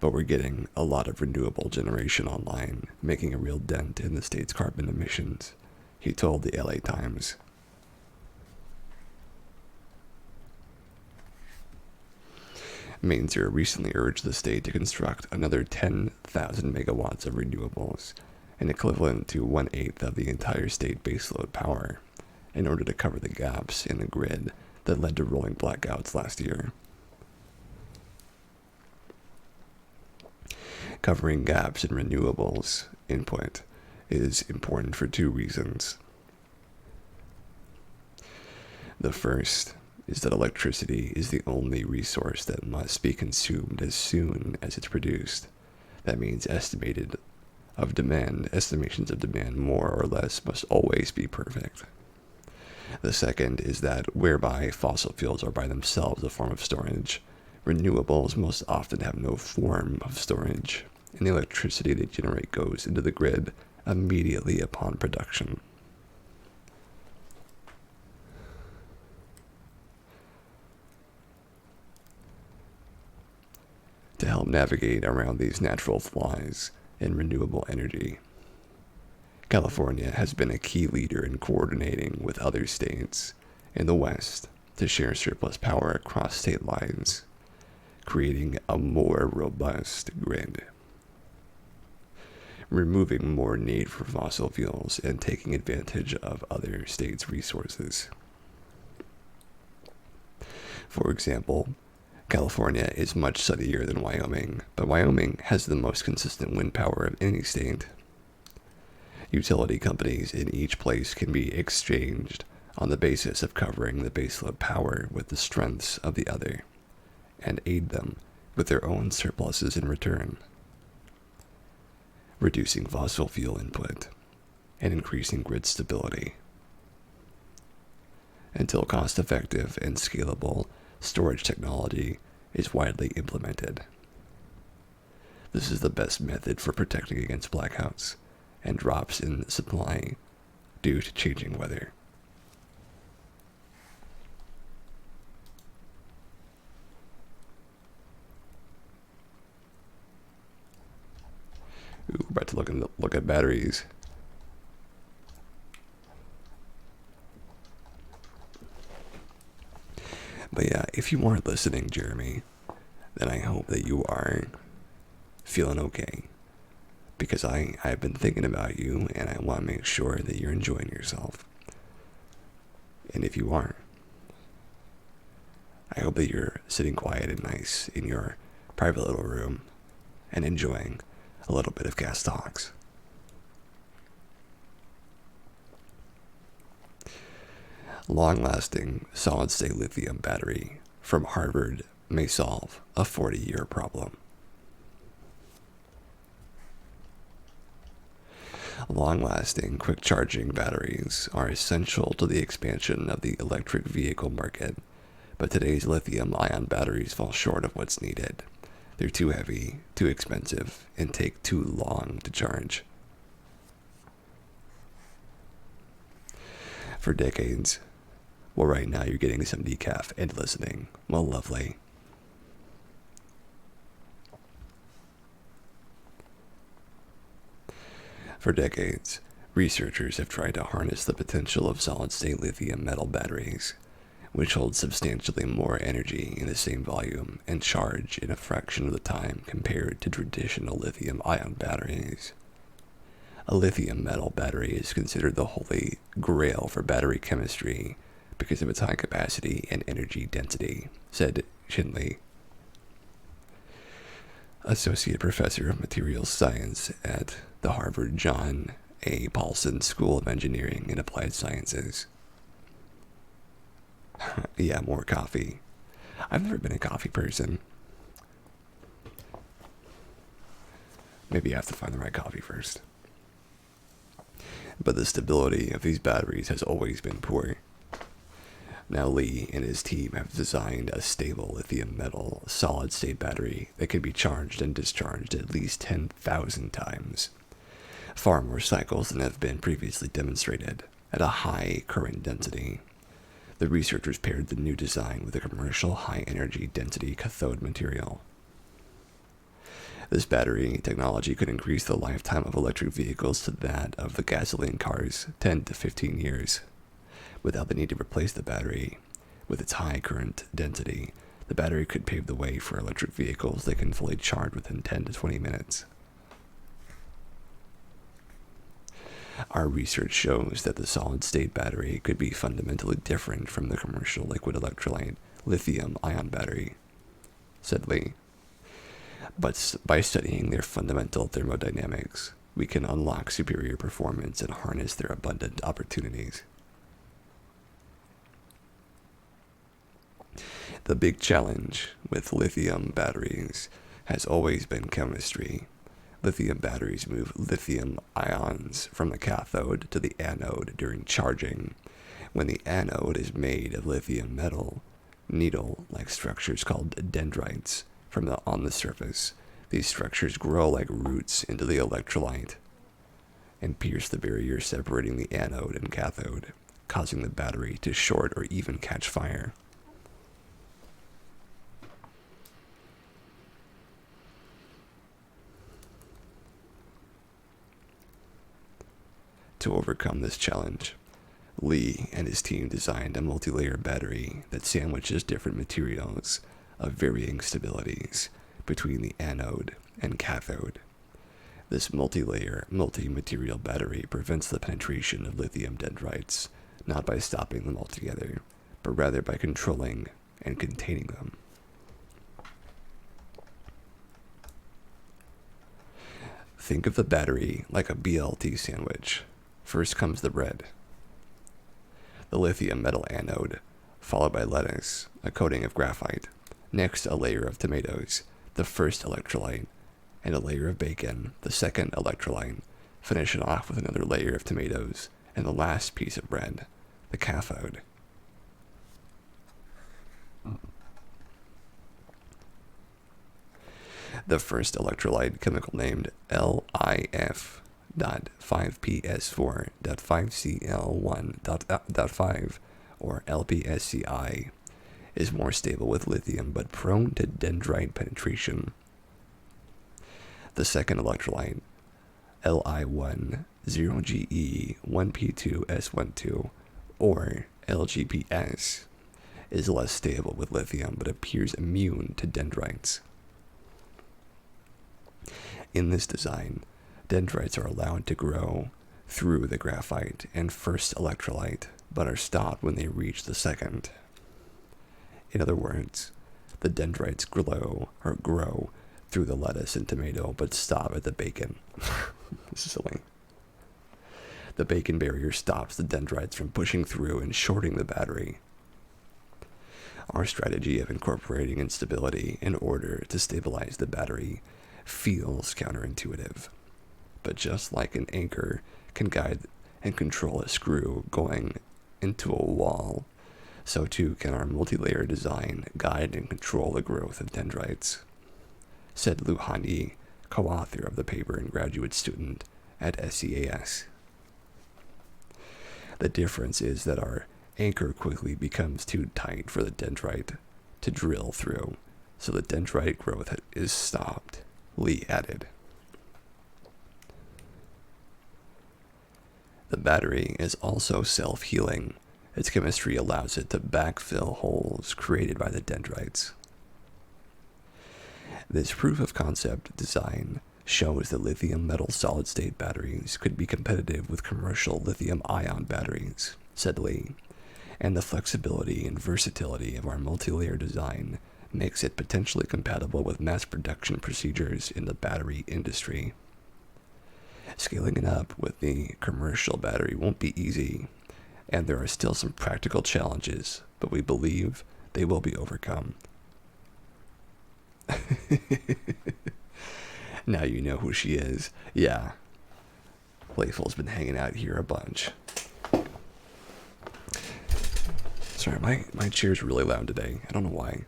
but we're getting a lot of renewable generation online, making a real dent in the state's carbon emissions, he told the LA Times. Mainzer recently urged the state to construct another 10,000 megawatts of renewables, an equivalent to 1/8 of the entire state baseload power, in order to cover the gaps in the grid that led to rolling blackouts last year. Covering gaps in renewables input is important for 2 reasons. The first is that electricity is the only resource that must be consumed as soon as it's produced. That means estimations of demand more or less must always be perfect. The second is that whereby fossil fuels are by themselves a form of storage, renewables most often have no form of storage, and the electricity they generate goes into the grid immediately upon production. help navigate around these natural flaws in renewable energy. California has been a key leader in coordinating with other states in the West to share surplus power across state lines, creating a more robust grid, removing more need for fossil fuels and taking advantage of other states' resources. For example, California is much sunnier than Wyoming, but Wyoming has the most consistent wind power of any state. Utility companies in each place can be exchanged on the basis of covering the baseload power with the strengths of the other, and aid them with their own surpluses in return, reducing fossil fuel input and increasing grid stability, until cost-effective and scalable storage technology is widely implemented. This is the best method for protecting against blackouts and drops in supply due to changing weather. Ooh, we're about to look at batteries. But yeah, if you aren't listening, Jeremy, then I hope that you are feeling okay. Because I've been thinking about you, and I want to make sure that you're enjoying yourself. And if you are, I hope that you're sitting quiet and nice in your private little room and enjoying a little bit of Gas Talks. Long-lasting solid-state lithium battery from Harvard may solve a 40-year problem. Long-lasting, quick-charging batteries are essential to the expansion of the electric vehicle market, but today's lithium-ion batteries fall short of what's needed. They're too heavy, too expensive, and take too long to charge. For decades, well, right now you're getting some decaf and listening. Well, lovely. For decades, researchers have tried to harness the potential of solid-state lithium metal batteries, which hold substantially more energy in the same volume and charge in a fraction of the time compared to traditional lithium-ion batteries. A lithium metal battery is considered the holy grail for battery chemistry because of its high capacity and energy density, said Shinley, Associate Professor of Materials Science at the Harvard John A. Paulson School of Engineering and Applied Sciences. Yeah, more coffee. I've never been a coffee person. Maybe I have to find the right coffee first. But the stability of these batteries has always been poor. Now Lee and his team have designed a stable lithium metal solid-state battery that can be charged and discharged at least 10,000 times, far more cycles than have been previously demonstrated, at a high current density. The researchers paired the new design with a commercial high-energy density cathode material. This battery technology could increase the lifetime of electric vehicles to that of the gasoline cars 10 to 15 years. Without the need to replace the battery, with its high current density, the battery could pave the way for electric vehicles that can fully charge within 10 to 20 minutes. Our research shows that the solid-state battery could be fundamentally different from the commercial liquid electrolyte lithium-ion battery, said Lee. But by studying their fundamental thermodynamics, we can unlock superior performance and harness their abundant opportunities. The big challenge with lithium batteries has always been chemistry. Lithium batteries move lithium ions from the cathode to the anode during charging. When the anode is made of lithium metal, needle-like structures called dendrites on the surface. These structures grow like roots into the electrolyte and pierce the barrier separating the anode and cathode, causing the battery to short or even catch fire. To overcome this challenge, Lee and his team designed a multi-layer battery that sandwiches different materials of varying stabilities between the anode and cathode. This multi-layer, multi-material battery prevents the penetration of lithium dendrites, not by stopping them altogether, but rather by controlling and containing them. Think of the battery like a BLT sandwich. First comes the bread, the lithium metal anode, followed by lettuce, a coating of graphite, next a layer of tomatoes, the first electrolyte, and a layer of bacon, the second electrolyte, finishing off with another layer of tomatoes, and the last piece of bread, the cathode. The first electrolyte, chemical named LiF.5PS4.5Cl1.5 or LPSCI, is more stable with lithium but prone to dendrite penetration. The second electrolyte, Li1-0Ge1P2S12 or LGPS, is less stable with lithium but appears immune to dendrites. In this design, dendrites are allowed to grow through the graphite and first electrolyte, but are stopped when they reach the second. In other words, the dendrites grow through the lettuce and tomato, but stop at the bacon. This is silly. The bacon barrier stops the dendrites from pushing through and shorting the battery. Our strategy of incorporating instability in order to stabilize the battery feels counterintuitive, but just like an anchor can guide and control a screw going into a wall, so too can our multi-layer design guide and control the growth of dendrites, said Luhan Yi, co-author of the paper and graduate student at SEAS. The difference is that our anchor quickly becomes too tight for the dendrite to drill through, so the dendrite growth is stopped, Lee added. The battery is also self-healing. Its chemistry allows it to backfill holes created by the dendrites. This proof of concept design shows that lithium metal solid-state batteries could be competitive with commercial lithium-ion batteries, said Lee, and the flexibility and versatility of our multi-layer design makes it potentially compatible with mass production procedures in the battery industry. Scaling it up with the commercial battery won't be easy, and there are still some practical challenges, but we believe they will be overcome. Now you know who she is. Yeah, Playful's been hanging out here a bunch. Sorry, my chair's really loud today. I don't know why.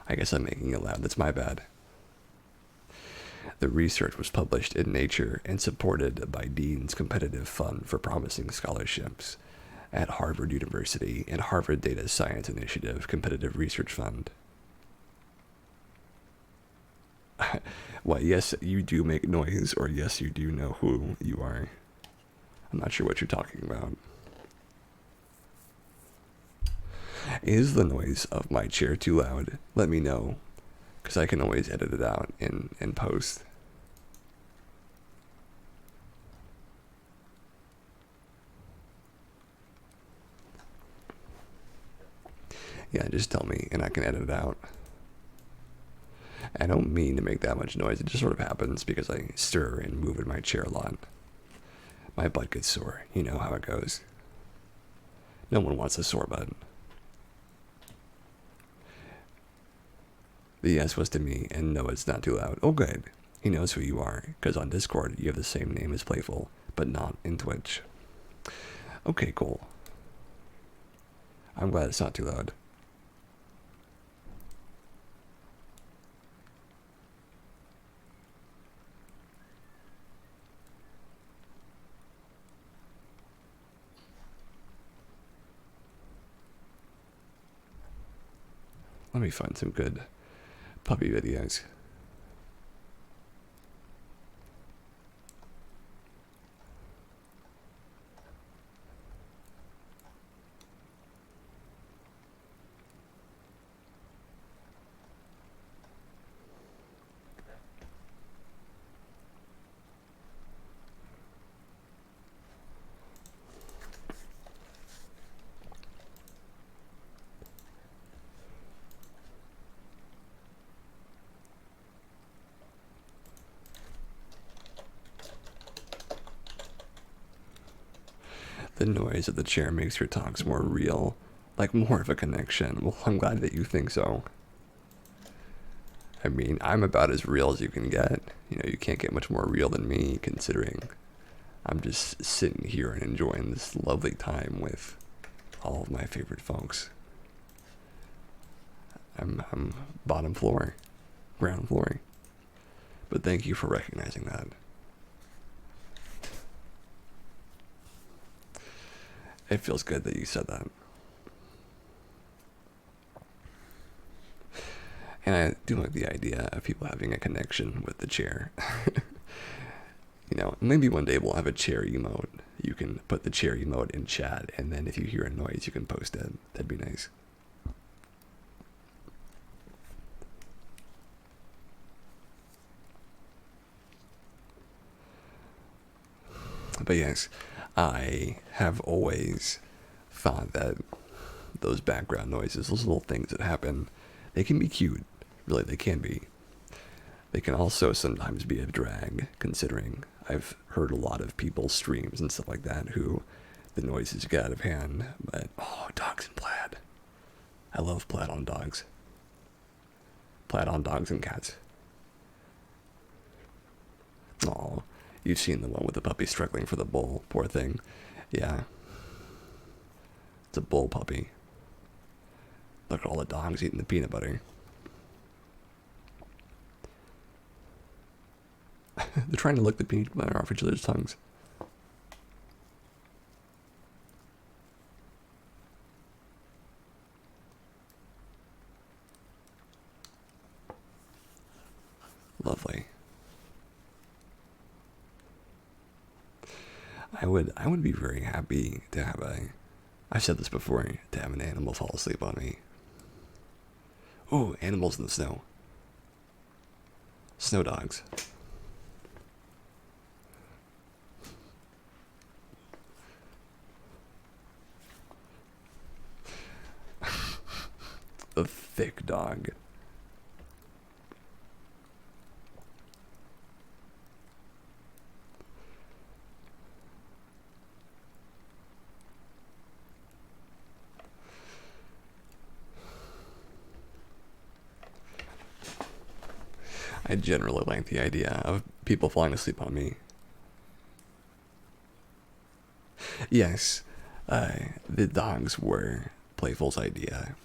I guess I'm making it loud. That's my bad. The research was published in Nature and supported by Dean's Competitive Fund for Promising Scholarships at Harvard University and Harvard Data Science Initiative Competitive Research Fund. Well, yes, you do make noise, or yes, you do know who you are. I'm not sure what you're talking about. Is the noise of my chair too loud? Let me know, because I can always edit it out in post. Yeah, just tell me, and I can edit it out. I don't mean to make that much noise. It just sort of happens because I stir and move in my chair a lot. My butt gets sore. You know how it goes. No one wants a sore butt. The yes was to me, and no, it's not too loud. Oh, good. He knows who you are, because on Discord you have the same name as Playful, but not in Twitch. Okay, cool. I'm glad it's not too loud. Let me find some good puppy videos. The noise of the chair makes your talks more real, like more of a connection. Well, I'm glad that you think so. I mean, I'm about as real as you can get. You know, you can't get much more real than me, considering I'm just sitting here and enjoying this lovely time with all of my favorite folks. I'm bottom floor, ground floor. But thank you for recognizing that. It feels good that you said that. And I do like the idea of people having a connection with the chair. You know, maybe one day we'll have a chair emote. You can put the chair emote in chat, and then if you hear a noise, you can post it. That'd be nice. But yes, I have always thought that those background noises, those little things that happen, they can be cute. Really, they can be. They can also sometimes be a drag, considering I've heard a lot of people's streams and stuff like that who the noises get out of hand. But, oh, dogs and plaid. I love plaid on dogs. Plaid on dogs and cats. Oh, you've seen the one with the puppy struggling for the bowl. Poor thing. Yeah. It's a bull puppy. Look at all the dogs eating the peanut butter. They're trying to lick the peanut butter off each other's tongues. Lovely. I would be very happy to have I've said this before, to have an animal fall asleep on me. Ooh, animals in the snow. Snow dogs. A thick dog. I generally like the idea of people falling asleep on me. Yes, the dogs were Playful's idea.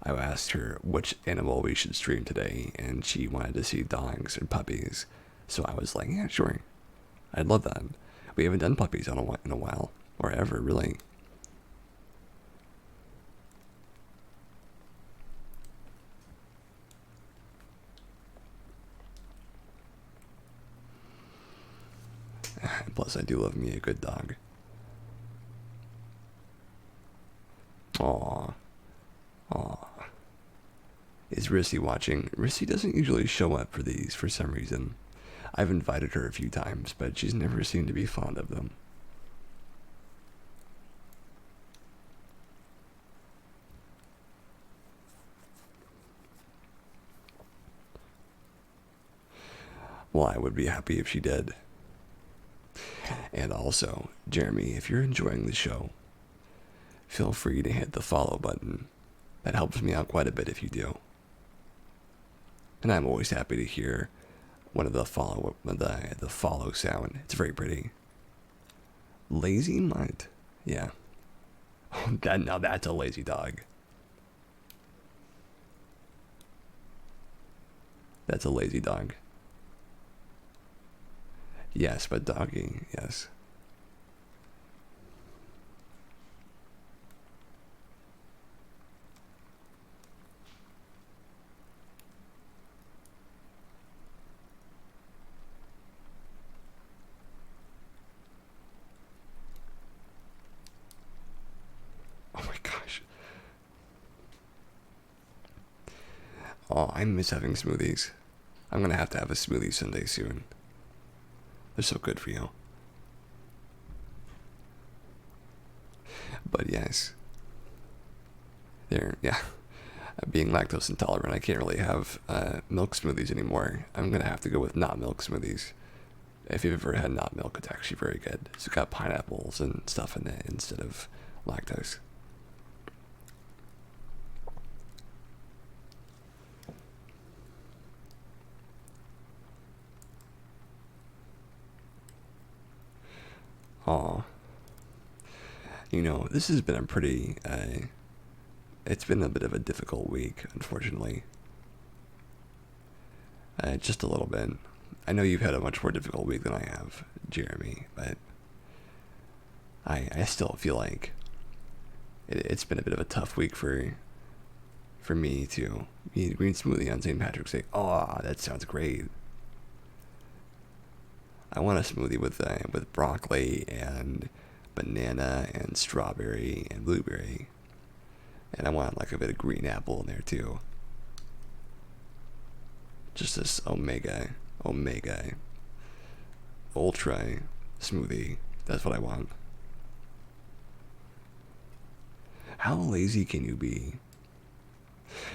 I asked her which animal we should stream today, and she wanted to see dogs and puppies. So I was like, yeah, sure. I'd love that. We haven't done puppies in a while, or ever, really. Plus, I do love me a good dog. Aww. Aww. Is Rissy watching? Rissy doesn't usually show up for these for some reason. I've invited her a few times, but she's never seemed to be fond of them. Well, I would be happy if she did. And also, Jeremy, if you're enjoying the show, feel free to hit the follow button. That helps me out quite a bit if you do. And I'm always happy to hear one of the follow sound. It's very pretty. Lazy mutt. Yeah. Now that's a lazy dog. That's a lazy dog. Yes, but doggy, yes. Oh my gosh. Oh, I miss having smoothies. I'm gonna have to have a smoothie Sunday soon. They're so good for you. But yes. Yeah. Being lactose intolerant, I can't really have milk smoothies anymore. I'm gonna have to go with not milk smoothies. If you've ever had not milk, it's actually very good. It's got pineapples and stuff in it instead of lactose. Aw. This has been a pretty, it's been a bit of a difficult week, unfortunately. Just a little bit. I know you've had a much more difficult week than I have, Jeremy, but I still feel like it's been a bit of a tough week for me to eat a green smoothie on St. Patrick's Day. Oh, that sounds great. I want a smoothie with broccoli and banana and strawberry and blueberry, and I want like a bit of green apple in there too. Just this omega, ultra smoothie. That's what I want. How lazy can you be?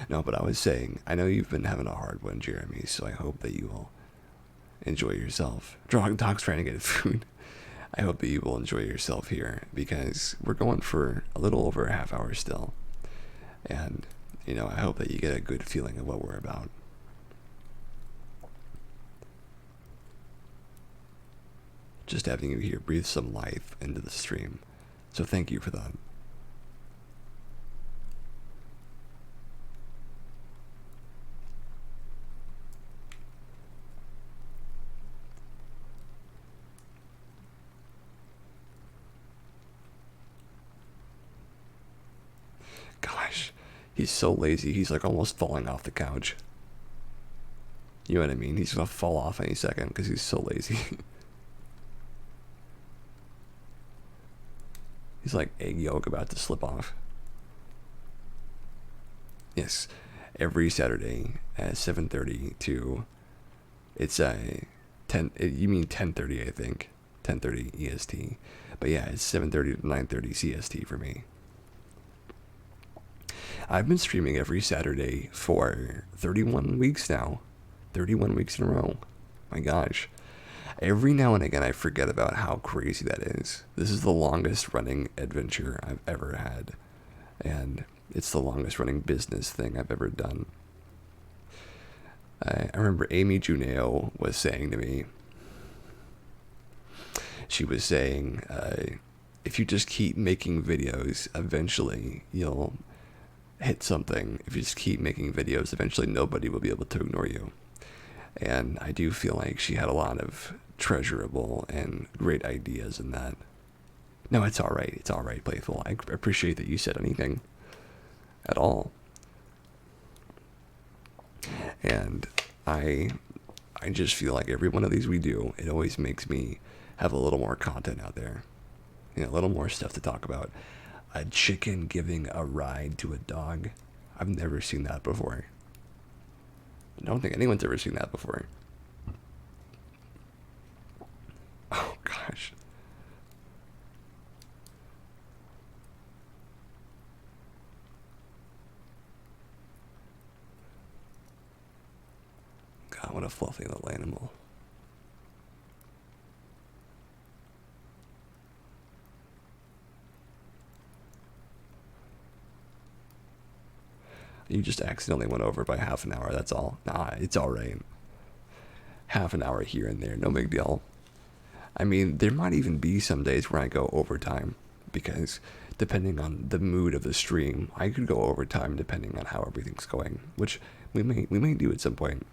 No, but I was saying, I know you've been having a hard one, Jeremy, so I hope that you will enjoy yourself. Dog's trying to get food. I hope that you will enjoy yourself here, because we're going for a little over a half hour still. And, I hope that you get a good feeling of what we're about. Just having you here breathe some life into the stream. So thank you for that. Gosh, he's so lazy. He's like almost falling off the couch. You know what I mean? He's gonna fall off any second because he's so lazy. He's like egg yolk about to slip off. Yes, every Saturday at 7:30 to, it's a 10. You mean 10:30? I think 10:30 EST. But yeah, it's 7:30 to 9:30 CST for me. I've been streaming every Saturday for 31 weeks now. 31 weeks in a row. My gosh. Every now and again, I forget about how crazy that is. This is the longest running adventure I've ever had. And it's the longest running business thing I've ever done. I remember Amy Juneo was saying to me, she was saying, if you just keep making videos, eventually you'll hit something. If you just keep making videos, eventually nobody will be able to ignore you. And I do feel like she had a lot of treasurable and great ideas in that. No, it's alright. It's alright, Playful. I appreciate that you said anything at all. And I just feel like every one of these we do, it always makes me have a little more content out there. A little more stuff to talk about. A chicken giving a ride to a dog. I've never seen that before. I don't think anyone's ever seen that before. Oh, gosh. God, what a fluffy little animal. You just accidentally went over by half an hour, that's all. Nah, it's alright. Half an hour here and there, no big deal. I mean, there might even be some days where I go overtime, because depending on the mood of the stream, I could go overtime depending on how everything's going, which we may do at some point.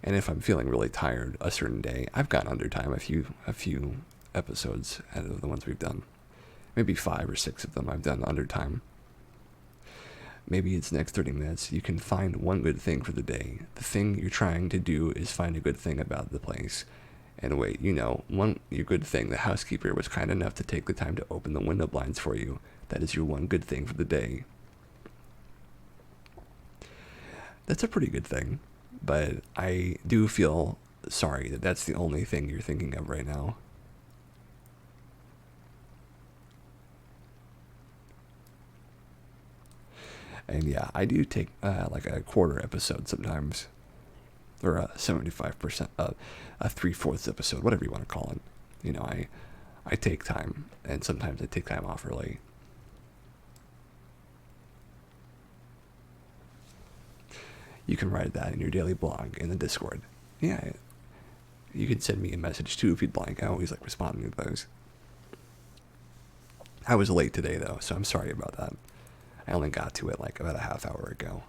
And if I'm feeling really tired a certain day, I've gone undertime a few episodes out of the ones we've done. Maybe 5 or 6 of them I've done undertime. Maybe it's next 30 minutes, you can find one good thing for the day. The thing you're trying to do is find a good thing about the place. And wait, your good thing, the housekeeper was kind enough to take the time to open the window blinds for you. That is your one good thing for the day. That's a pretty good thing. But I do feel sorry that that's the only thing you're thinking of right now. And yeah, I do take like a quarter episode sometimes. or a 75%, a 3/4 episode, whatever you want to call it. You know, I take time, and sometimes I take time off early. You can write that in your daily blog in the Discord. Yeah, you can send me a message too if you'd like. I always like responding to those. I was late today though, so I'm sorry about that. I only got to it like about a half hour ago.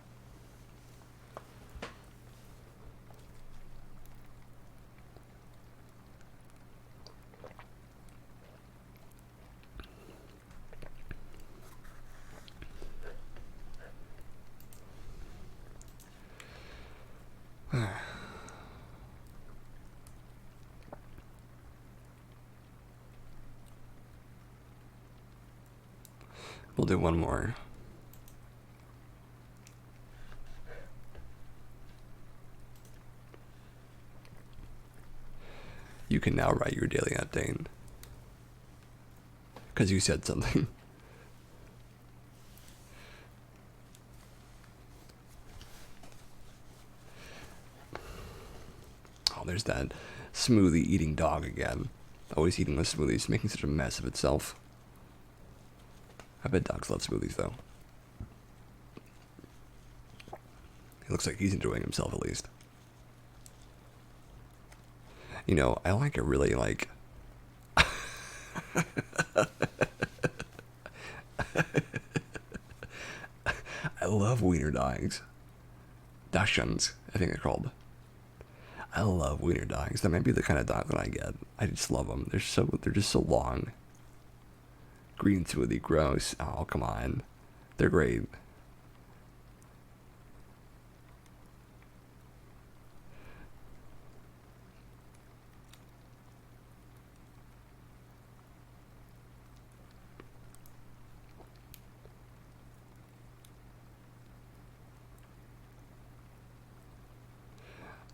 We'll do one more. You can now write your daily update. Because you said something. Oh, there's that smoothie eating dog again. Always eating the smoothies, making such a mess of itself. I bet dogs love smoothies though. He looks like he's enjoying himself at least. You know, I like it really like... I love wiener dogs. Dachshunds, I think they're called. I love wiener dogs. That might be the kind of dog that I get. I just love them. They're just so long. Green smoothie, gross. Oh, come on. They're great.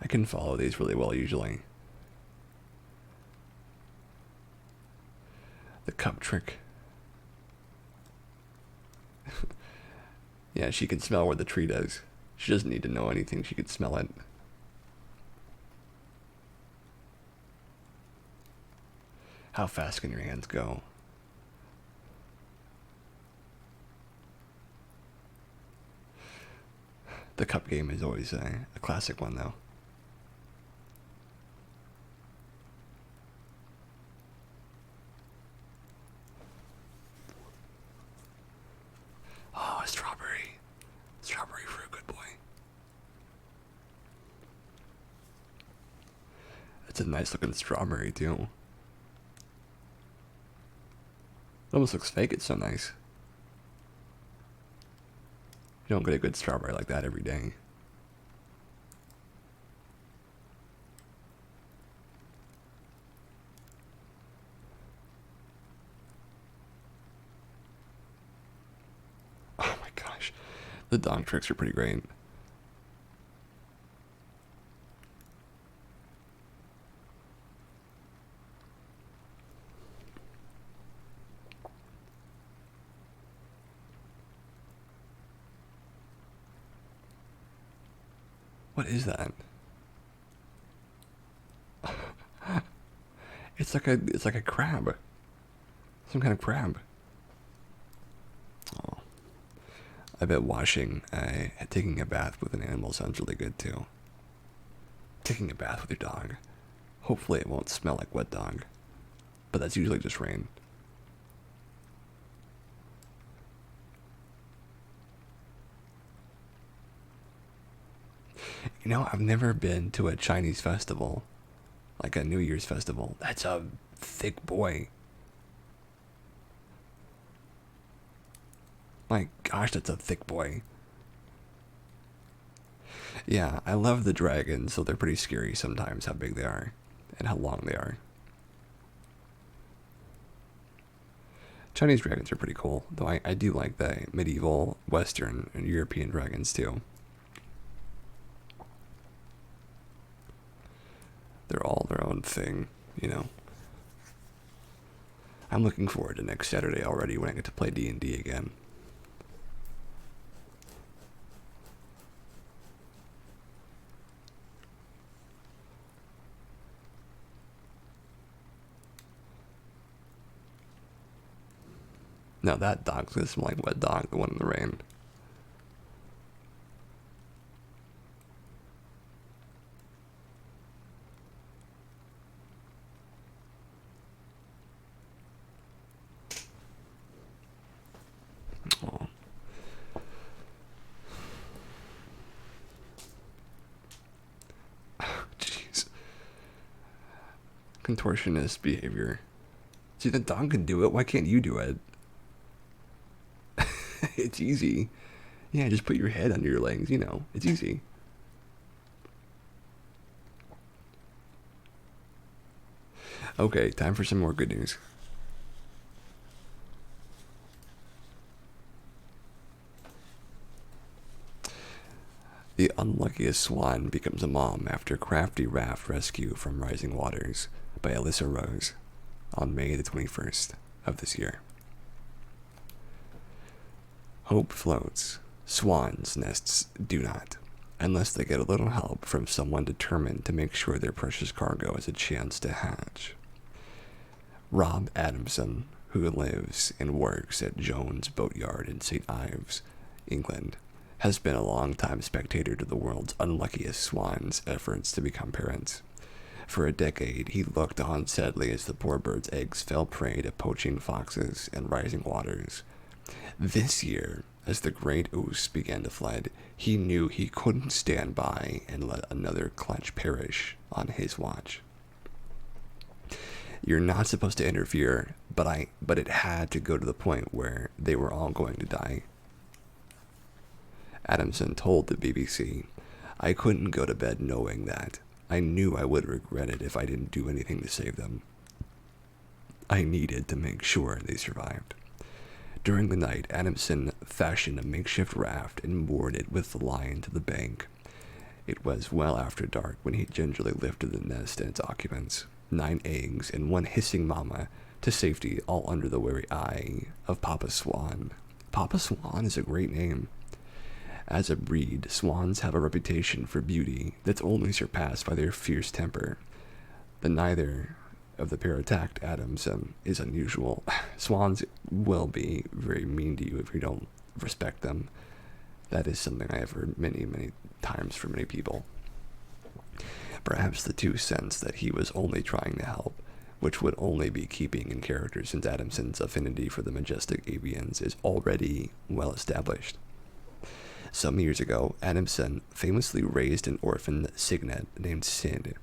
I can follow these really well usually. The cup trick. Yeah, she can smell where the tree is. She doesn't need to know anything, she can smell it. How fast can your hands go? The cup game is always a classic one though. Oh, strawberry. Strawberry fruit, good boy. It's a nice looking strawberry too. It almost looks fake, it's so nice. You don't get a good strawberry like that every day. Oh my gosh. The dog tricks are pretty great. What is that? It's like a crab. Some kind of crab. Oh. I bet taking a bath with an animal sounds really good too. Taking a bath with your dog. Hopefully it won't smell like wet dog. But that's usually just rain. You know, I've never been to a Chinese festival. Like a New Year's festival. That's a thick boy. My gosh, that's a thick boy. Yeah, I love the dragons, so they're pretty scary sometimes how big they are and how long they are. Chinese dragons are pretty cool, though I do like the medieval, Western, and European dragons too. They're all their own thing, you know. I'm looking forward to next Saturday already when I get to play D&D again. No, that dog's gonna smell like wet dog, the one in the rain. Oh, jeez. Contortionist behavior. See, the dog can do it. Why can't you do it? It's easy. Yeah, just put your head under your legs, you know. It's easy. Okay, time for some more good news. The unluckiest swan becomes a mom after crafty raft rescue from rising waters by Alyssa Rose on May the 21st of this year. Hope floats. Swans' nests do not, unless they get a little help from someone determined to make sure their precious cargo has a chance to hatch. Rob Adamson, who lives and works at Jones Boatyard in St. Ives, England, has been a long-time spectator to the world's unluckiest swans' efforts to become parents. For a decade, he looked on sadly as the poor bird's eggs fell prey to poaching foxes and rising waters. This year, as the great ouse began to flood, he knew he couldn't stand by and let another clutch perish on his watch. You're not supposed to interfere, but it had to go to the point where they were all going to die. Adamson told the BBC, "I couldn't go to bed knowing that. I knew I would regret it if I didn't do anything to save them. I needed to make sure they survived." During the night, Adamson fashioned a makeshift raft and moored it with the line to the bank. It was well after dark when he gingerly lifted the nest and its occupants, 9 eggs and 1 hissing mama, to safety, all under the wary eye of Papa Swan. Papa Swan is a great name. As a breed, swans have a reputation for beauty that's only surpassed by their fierce temper. The neither of the pair attacked Adamson is unusual. Swans will be very mean to you if you don't respect them. That is something I have heard many, many times from many people. Perhaps the two sensed that he was only trying to help, which would only be keeping in character since Adamson's affinity for the majestic avians is already well established. Some years ago, Adamson famously raised an orphan cygnet named Sid.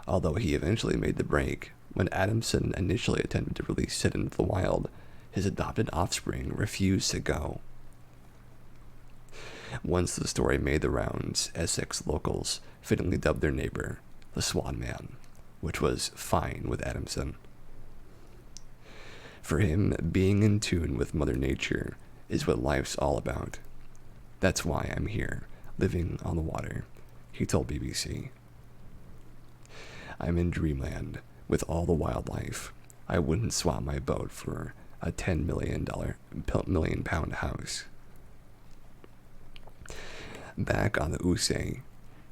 Although he eventually made the break, when Adamson initially attempted to release Sid into the wild, his adopted offspring refused to go. Once the story made the rounds, Essex locals fittingly dubbed their neighbor the Swan Man, which was fine with Adamson. For him, being in tune with Mother Nature is what life's all about. "That's why I'm here, living on the water," he told BBC. "I'm in dreamland with all the wildlife. I wouldn't swap my boat for a $10 million pound house." Back on the Ouse,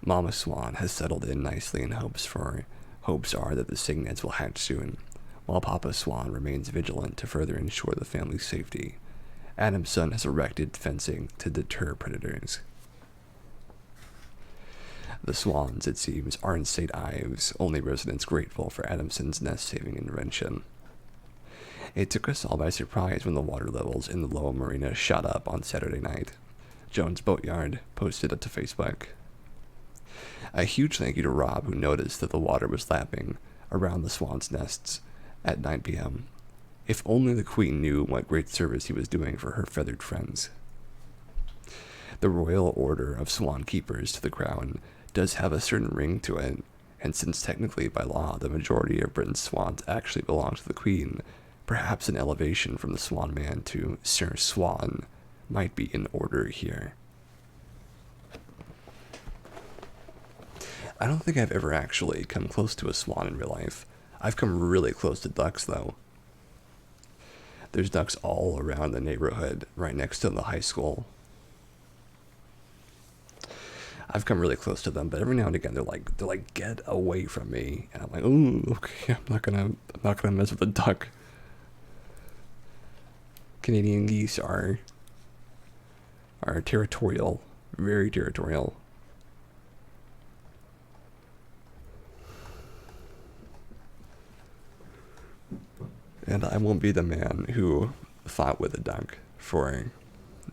Mama Swan has settled in nicely in hopes are that the cygnets will hatch soon, while Papa Swan remains vigilant to further ensure the family's safety. Adamson has erected fencing to deter predators. The swans, it seems, are in St. Ives, only residents grateful for Adamson's nest-saving intervention. It took us all by surprise when the water levels in the Loa Marina shot up on Saturday night. Jones Boatyard posted it to Facebook. A huge thank you to Rob, who noticed that the water was lapping around the swans' nests at 9 p.m. If only the Queen knew what great service he was doing for her feathered friends. The Royal Order of Swan Keepers to the Crown does have a certain ring to it, and since technically by law the majority of Britain's swans actually belong to the Queen, perhaps an elevation from the Swan Man to Sir Swan might be in order here. I don't think I've ever actually come close to a swan in real life. I've come really close to ducks, though. There's ducks all around the neighborhood, right next to the high school. I've come really close to them, but every now and again they're like, "Get away from me," and I'm like, "Ooh, okay, I'm not gonna mess with a duck." Canadian geese are territorial, very territorial. And I won't be the man who fought with a duck for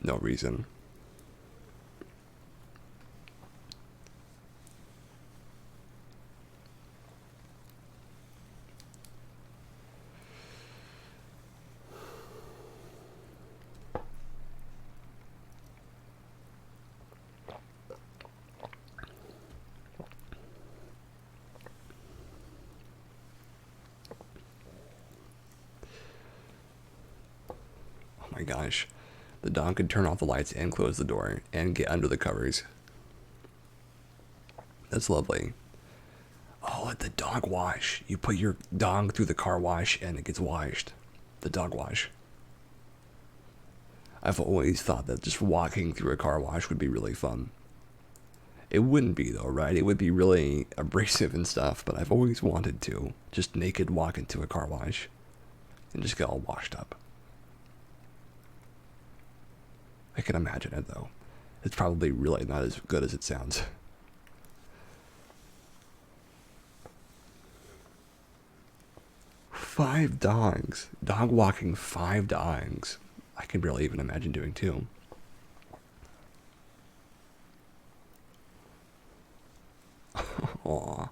no reason. Oh my gosh. The dog could turn off the lights and close the door and get under the covers. That's lovely. Oh, the dog wash. You put your dog through the car wash and it gets washed. The dog wash. I've always thought that just walking through a car wash would be really fun. It wouldn't be though, right? It would be really abrasive and stuff, but I've always wanted to just naked walk into a car wash and just get all washed up. I can imagine it though. It's probably really not as good as it sounds. Five dogs. Dog walking 5 dogs. I can barely even imagine doing 2. Aw.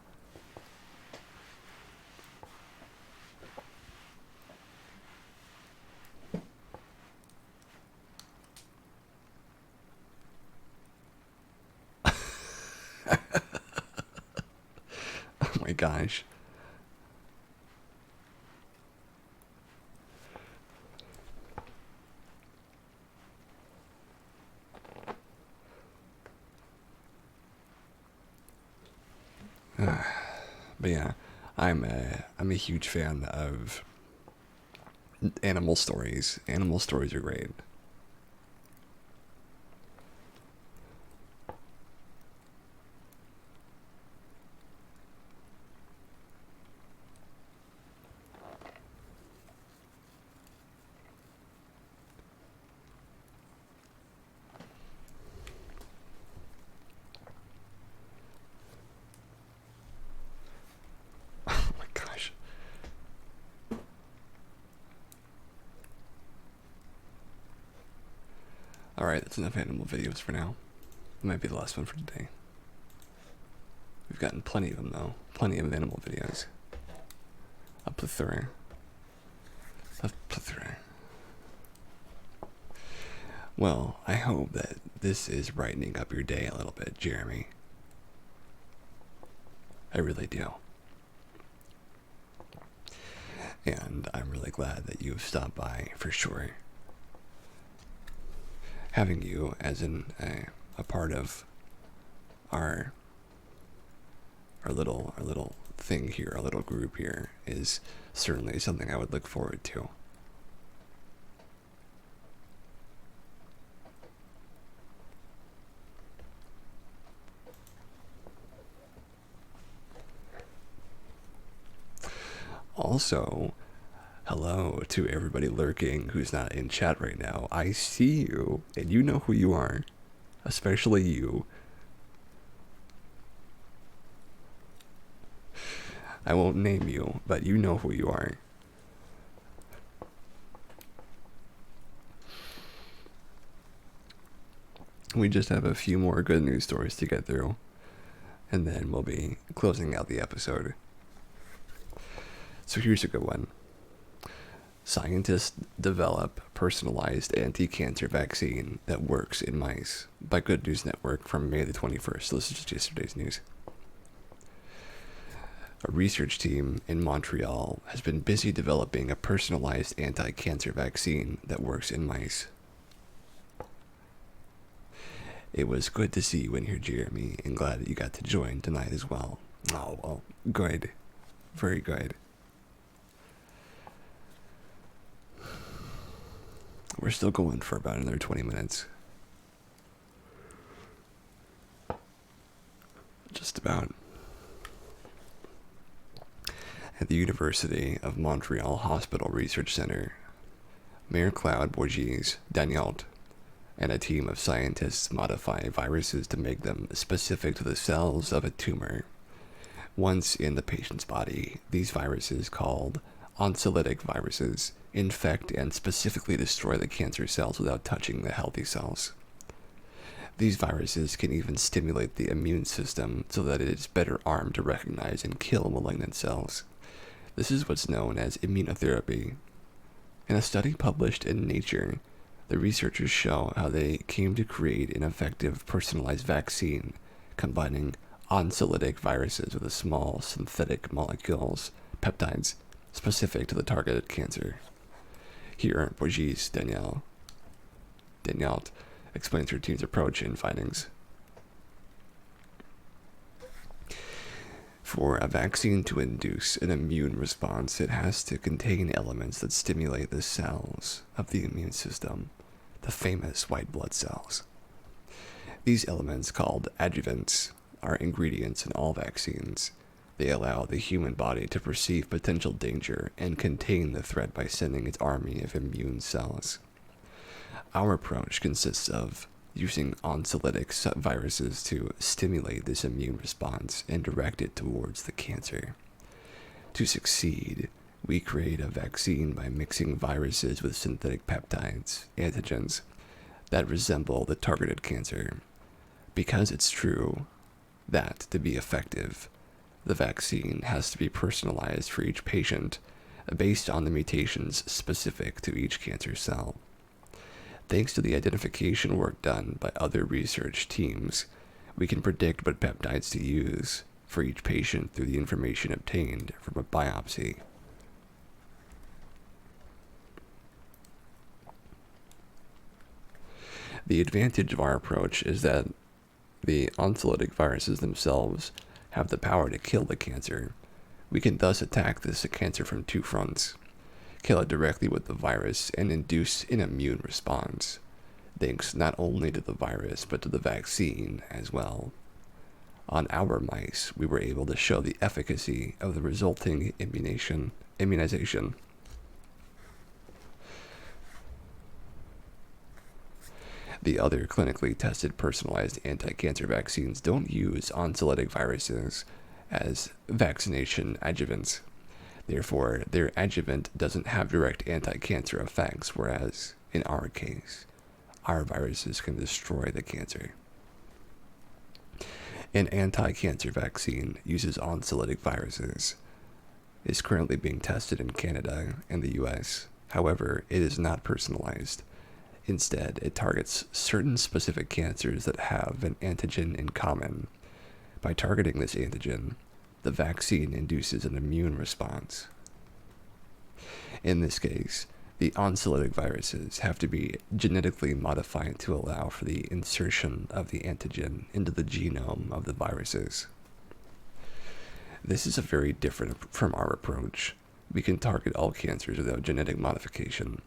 Oh my gosh. But yeah, I'm a huge fan of animal stories. Animal stories are great. Oh my gosh. Alright, that's enough animal videos for now. That might be the last one for today. We've gotten plenty of them though. Plenty of animal videos. A plethora. A plethora. Well, I hope that this is brightening up your day a little bit, Jeremy. I really do. And I'm really glad that you've stopped by for sure. Having you as a part of our little thing here, our little group here, is certainly something I would look forward to. Also, hello to everybody lurking who's not in chat right now. I see you, and you know who you are, especially you. I won't name you, but you know who you are. We just have a few more good news stories to get through, and then we'll be closing out the episode. So here's a good one. Scientists develop personalized anti-cancer vaccine that works in mice by Good News Network from May the 21st. So this is just yesterday's news. A research team in Montreal has been busy developing a personalized anti-cancer vaccine that works in mice. It was good to see you in here, Jeremy, and glad that you got to join tonight as well. Oh, well, good. Very good. We're still going for about another 20 minutes. Just about. At the University of Montreal Hospital Research Center, Mayor Claude Bourges Daniel and a team of scientists modify viruses to make them specific to the cells of a tumor. Once in the patient's body, these viruses, called oncolytic viruses, infect and specifically destroy the cancer cells without touching the healthy cells. These viruses can even stimulate the immune system so that it is better armed to recognize and kill malignant cells. This is what's known as immunotherapy. In a study published in Nature, the researchers show how they came to create an effective personalized vaccine combining oncolytic viruses with a small synthetic molecules, peptides, specific to the targeted cancer. Here, Bourges Daniel explains her team's approach and findings. For a vaccine to induce an immune response, it has to contain elements that stimulate the cells of the immune system, the famous white blood cells. These elements, called adjuvants, are ingredients in all vaccines. They allow the human body to perceive potential danger and contain the threat by sending its army of immune cells. Our approach consists of using oncolytic viruses to stimulate this immune response and direct it towards the cancer. To succeed, we create a vaccine by mixing viruses with synthetic peptides, antigens, that resemble the targeted cancer. Because it's true that, to be effective, the vaccine has to be personalized for each patient based on the mutations specific to each cancer cell. Thanks to the identification work done by other research teams, we can predict what peptides to use for each patient through the information obtained from a biopsy. The advantage of our approach is that the oncolytic viruses themselves have the power to kill the cancer. We can thus attack this cancer from two fronts: kill it directly with the virus and induce an immune response, thanks not only to the virus but to the vaccine as well. On our mice, we were able to show the efficacy of the resulting immunization. The other clinically tested personalized anti-cancer vaccines don't use oncolytic viruses as vaccination adjuvants. Therefore, their adjuvant doesn't have direct anti-cancer effects, whereas, in our case, our viruses can destroy the cancer. An anti-cancer vaccine uses oncolytic viruses. It is currently being tested in Canada and the US. However, it is not personalized. Instead, it targets certain specific cancers that have an antigen in common. By targeting this antigen, the vaccine induces an immune response. In this case, the oncolytic viruses have to be genetically modified to allow for the insertion of the antigen into the genome of the viruses. This is a very different from our approach. We can target all cancers without genetic modification,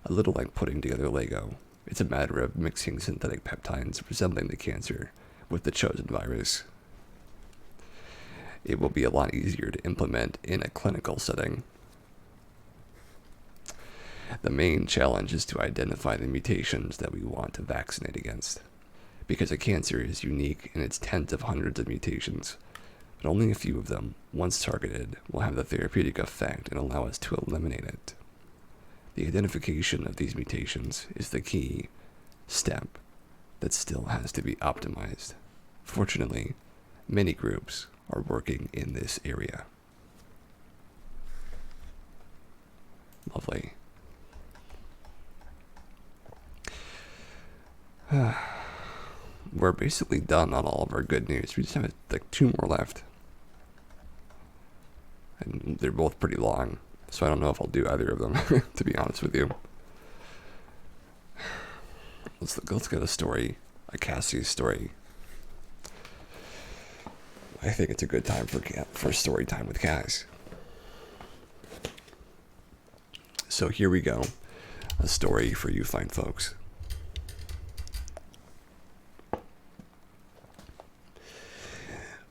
a little like putting together Lego. It's a matter of mixing synthetic peptides resembling the cancer with the chosen virus. It will be a lot easier to implement in a clinical setting. The main challenge is to identify the mutations that we want to vaccinate against, because a cancer is unique in its tens of hundreds of mutations, but only a few of them, once targeted, will have the therapeutic effect and allow us to eliminate it. The identification of these mutations is the key step that still has to be optimized. Fortunately, many groups are working in this area. Lovely. We're basically done on all of our good news. We just have like 2 more left. And they're both pretty long, so I don't know if I'll do either of them, to be honest with you. Let's get a story, a Cassie story. I think it's a good time for story time with Cass. So here we go. A story for you fine folks.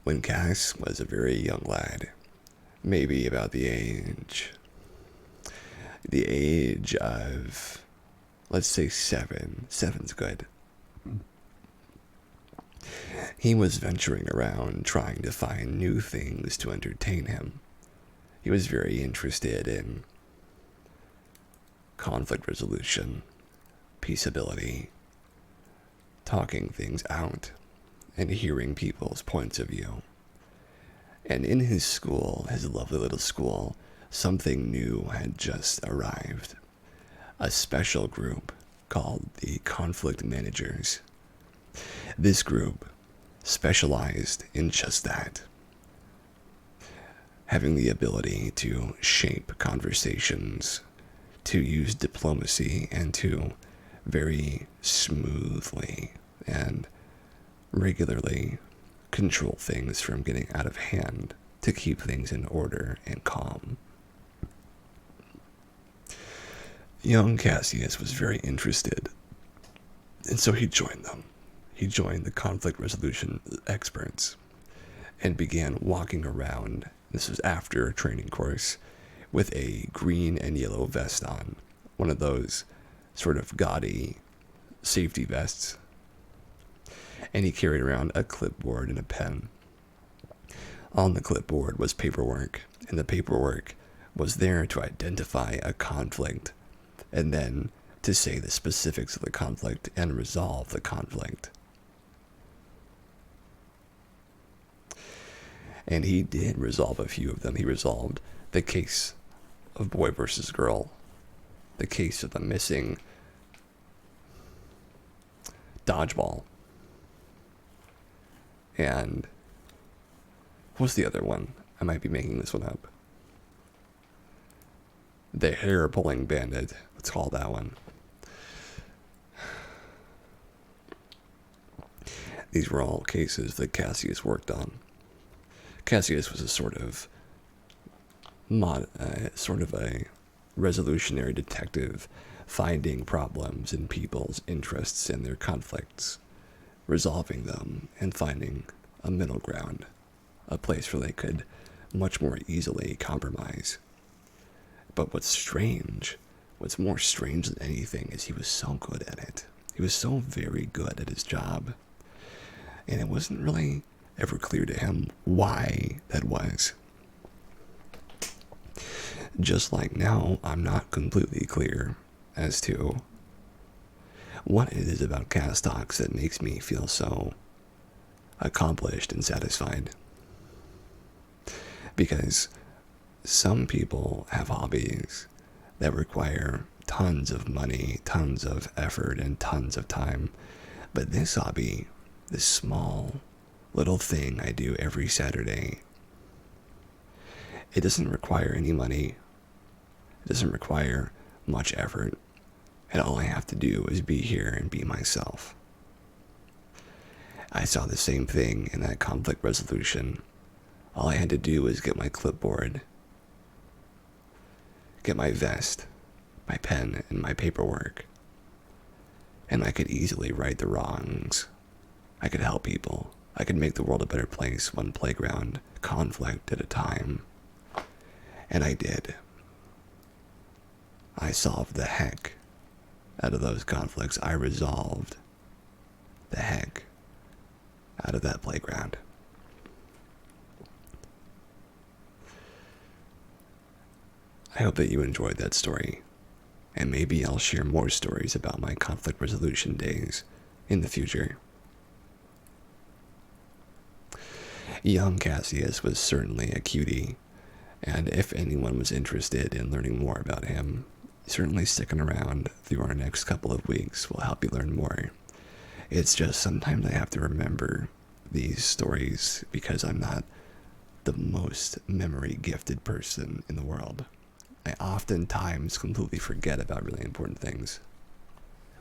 When Cass was a very young lad, maybe about the age the age of, let's say 7. 7's good. He was venturing around trying to find new things to entertain him. He was very interested in conflict resolution, peaceability, talking things out, and hearing people's points of view. And in his school, his lovely little school, something new had just arrived. A special group called the Conflict Managers. This group specialized in just that. Having the ability to shape conversations, to use diplomacy, and to very smoothly and regularly control things from getting out of hand to keep things in order and calm. Young Cassius was very interested, and so he joined them. He joined the conflict resolution experts and began walking around. This was after a training course with a green and yellow vest on, one of those sort of gaudy safety vests. And he carried around a clipboard and a pen. On the clipboard was paperwork, and the paperwork was there to identify a conflict and then to say the specifics of the conflict and resolve the conflict. And he did resolve a few of them. He resolved the case of boy versus girl, the case of the missing dodgeball, and what's the other one? I might be making this one up. The hair pulling bandit. Let's call that one. These were all cases that Cassius worked on. Cassius was a sort of a resolutionary detective, finding problems in people's interests and their conflicts, resolving them, and finding a middle ground, a place where they could much more easily compromise. But what's more strange than anything, is he was so good at it. He was so very good at his job. And it wasn't really ever clear to him why that was. Just like now, I'm not completely clear as to what it is about Castox that makes me feel so accomplished and satisfied. Because some people have hobbies that require tons of money, tons of effort, and tons of time. But this hobby, this small little thing I do every Saturday, it doesn't require any money. It doesn't require much effort. And all I have to do is be here and be myself. I saw the same thing in that conflict resolution. All I had to do was get my clipboard, get my vest, my pen, and my paperwork. And I could easily right the wrongs. I could help people. I could make the world a better place, one playground conflict at a time. And I did. I solved the heck out of those conflicts. I resolved the heck out of that playground. I hope that you enjoyed that story, and maybe I'll share more stories about my conflict resolution days in the future. Young Cassius was certainly a cutie, and if anyone was interested in learning more about him, certainly sticking around through our next couple of weeks will help you learn more. It's just sometimes I have to remember these stories because I'm not the most memory gifted person in the world. I oftentimes completely forget about really important things.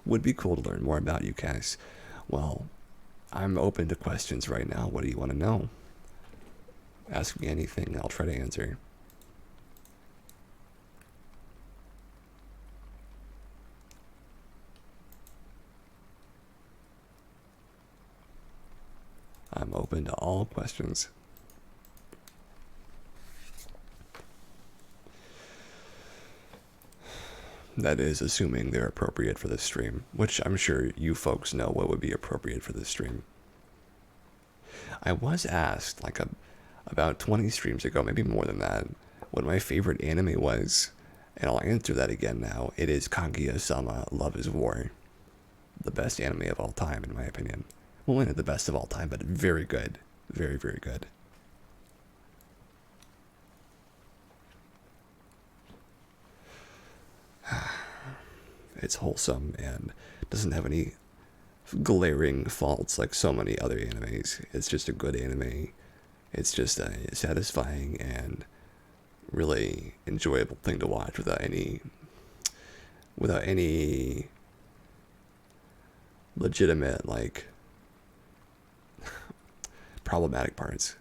Would be cool to learn more about you guys. Well, I'm open to questions right now. What do you want to know? Ask me anything, I'll try to answer. I'm open to all questions. That is assuming they're appropriate for this stream, which I'm sure you folks know what would be appropriate for this stream. I was asked about 20 streams ago, maybe more than that, what my favorite anime was, and I'll answer that again now. It is Kaguya-sama Love is War. The best anime of all time, in my opinion. Well, not the best of all time, but very good. Very, very good. It's wholesome and doesn't have any glaring faults like so many other animes. It's just a good anime. It's just a satisfying and really enjoyable thing to watch without any legitimate like problematic parts.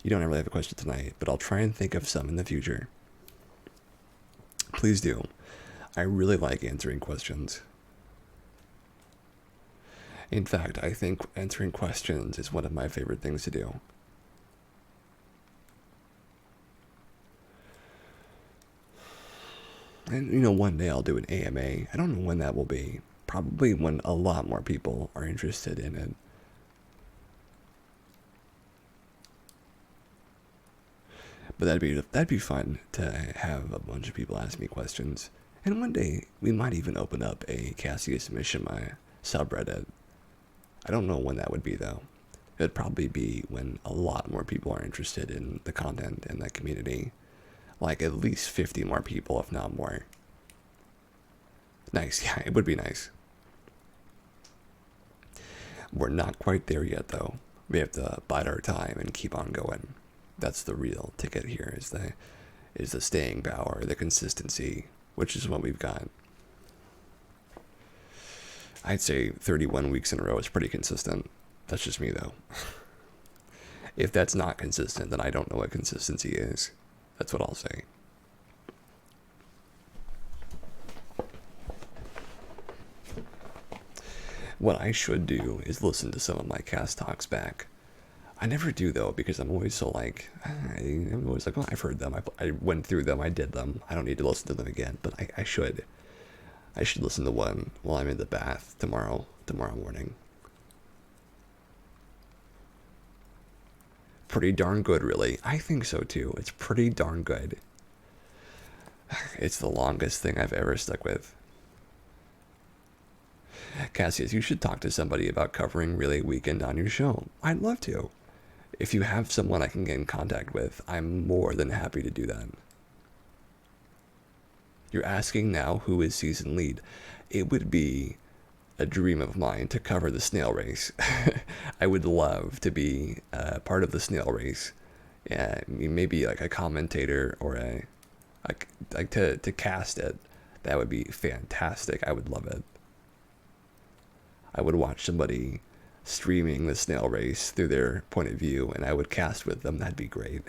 You don't really have a question tonight, but I'll try and think of some in the future. Please do. I really like answering questions. In fact, I think answering questions is one of my favorite things to do. And, one day I'll do an AMA. I don't know when that will be. Probably when a lot more people are interested in it. But that'd be fun to have a bunch of people ask me questions. And one day, we might even open up a Cassius Mishima subreddit. I don't know when that would be, though. It'd probably be when a lot more people are interested in the content in that community. Like at least 50 more people, if not more. Nice, yeah, it would be nice. We're not quite there yet, though. We have to bide our time and keep on going. That's the real ticket here, is the staying power, the consistency, which is what we've got. I'd say 31 weeks in a row is pretty consistent. That's just me, though. If that's not consistent, then I don't know what consistency is. That's what I'll say. What I should do is listen to some of my cast talks back. I never do, though, because I'm always so I'm always like, oh, I've heard them. I went through them. I did them. I don't need to listen to them again, but I should. I should listen to one while I'm in the bath tomorrow morning. Pretty darn good, really. I think so, too. It's pretty darn good. It's the longest thing I've ever stuck with. Cassius, you should talk to somebody about covering Relay Weekend on your show. I'd love to. If you have someone I can get in contact with, I'm more than happy to do that. You're asking now who is season lead. It would be a dream of mine to cover the snail race. I would love to be part of the snail race. Yeah, maybe like a commentator or to cast it. That would be fantastic. I would love it. I would watch somebody streaming the snail race through their point of view, and I would cast with them. That'd be great.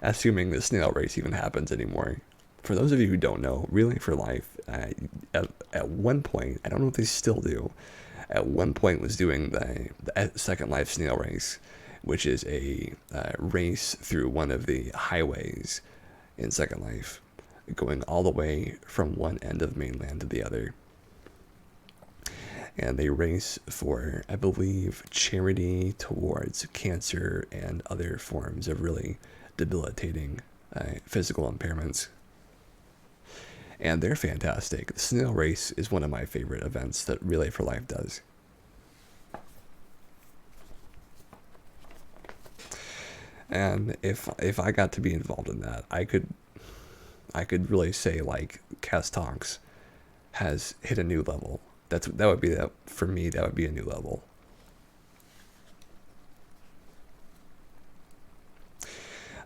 Assuming the snail race even happens anymore. For those of you who don't know, Relay for Life, at one point, I don't know if they still do, at one point was doing the Second Life snail race, which is a race through one of the highways in Second Life, going all the way from one end of mainland to the other. And they race for, I believe, charity towards cancer and other forms of really debilitating physical impairments. And they're fantastic. The snail race is one of my favorite events that Relay for Life does. And if I got to be involved in that, I could really say like Cast Talks has hit a new level. That would be for me. That would be a new level.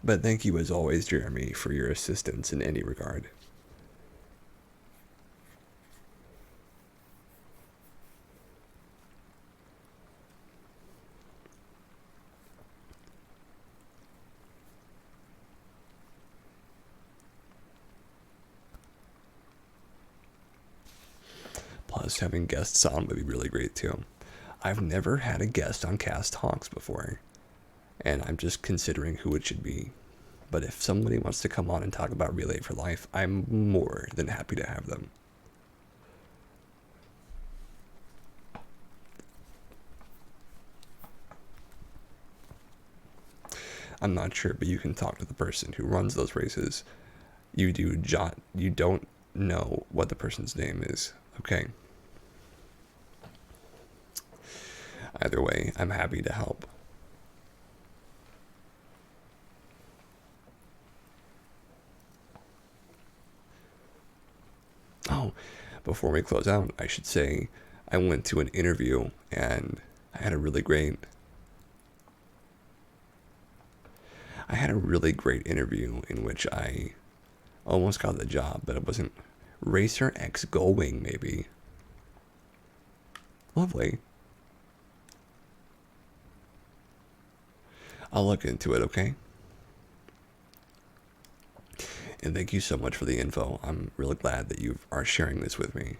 But thank you as always, Jeremy, for your assistance in any regard. Plus, having guests on would be really great too. I've never had a guest on Cast Talks before, and I'm just considering who it should be. But if somebody wants to come on and talk about Relay for Life, I'm more than happy to have them. I'm not sure, but you can talk to the person who runs those races. You don't know what the person's name is, okay? Either way, I'm happy to help. Oh, before we close out, I should say I went to an interview and I had a really great interview in which I almost got the job, but it wasn't. Racer X Gullwing, maybe. Lovely. I'll look into it, okay? And thank you so much for the info. I'm really glad that you are sharing this with me.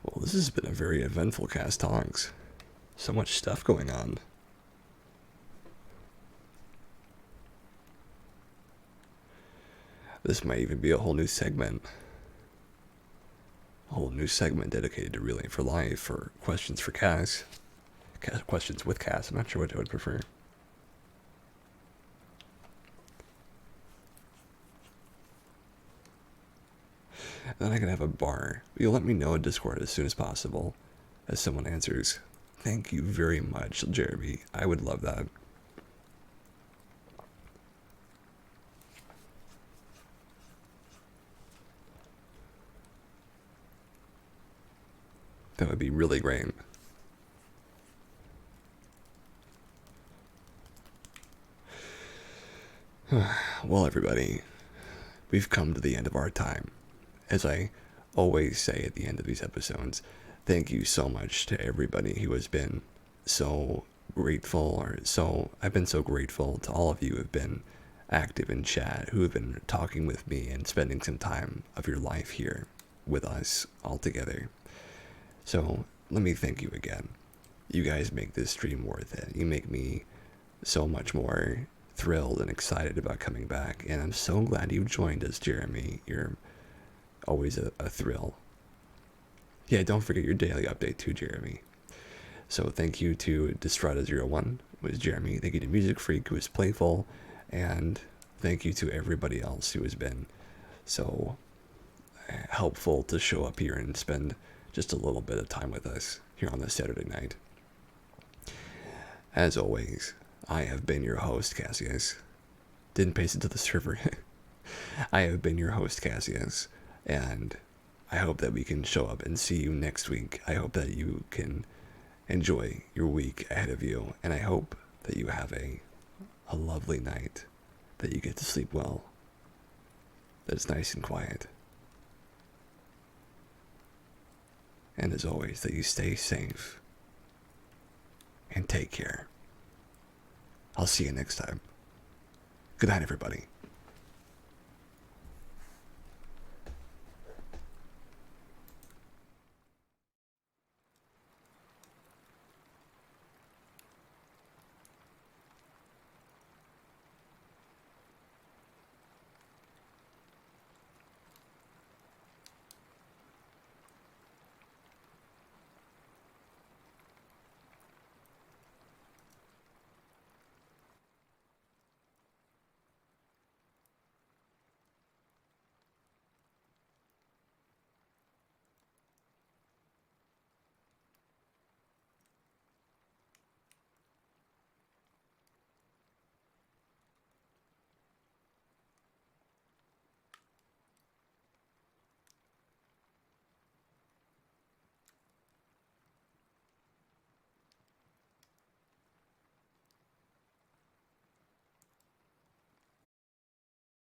Well, this has been a very eventful Cast Talks. So much stuff going on. This might even be a whole new segment. A whole new segment dedicated to Relay for Life or Questions for Cass. Questions with Cass. I'm not sure what I would prefer. Then I can have a bar. You'll let me know in Discord as soon as possible as someone answers. Thank you very much, Jeremy. I would love that. That would be really great. Well, everybody, we've come to the end of our time. As I always say at the end of these episodes, thank you so much to everybody who has been so grateful, I've been so grateful to all of you who have been active in chat, who have been talking with me and spending some time of your life here with us all together. So let me thank you again. You guys make this stream worth it. You make me so much more thrilled and excited about coming back, and I'm so glad you joined us, Jeremy. You're always a thrill. Yeah, don't forget your daily update too, Jeremy. So thank you to Destrada01, who is Jeremy. Thank you to Music Freak, who is playful. And thank you to everybody else who has been so helpful to show up here and spend just a little bit of time with us here on this Saturday night. As always, I have been your host, Cassius. Didn't paste it to the server. I have been your host, Cassius. And I hope that we can show up and see you next week. I hope that you can enjoy your week ahead of you. And I hope that you have a lovely night, that you get to sleep well, that it's nice and quiet. And as always, that you stay safe and take care. I'll see you next time. Good night, everybody.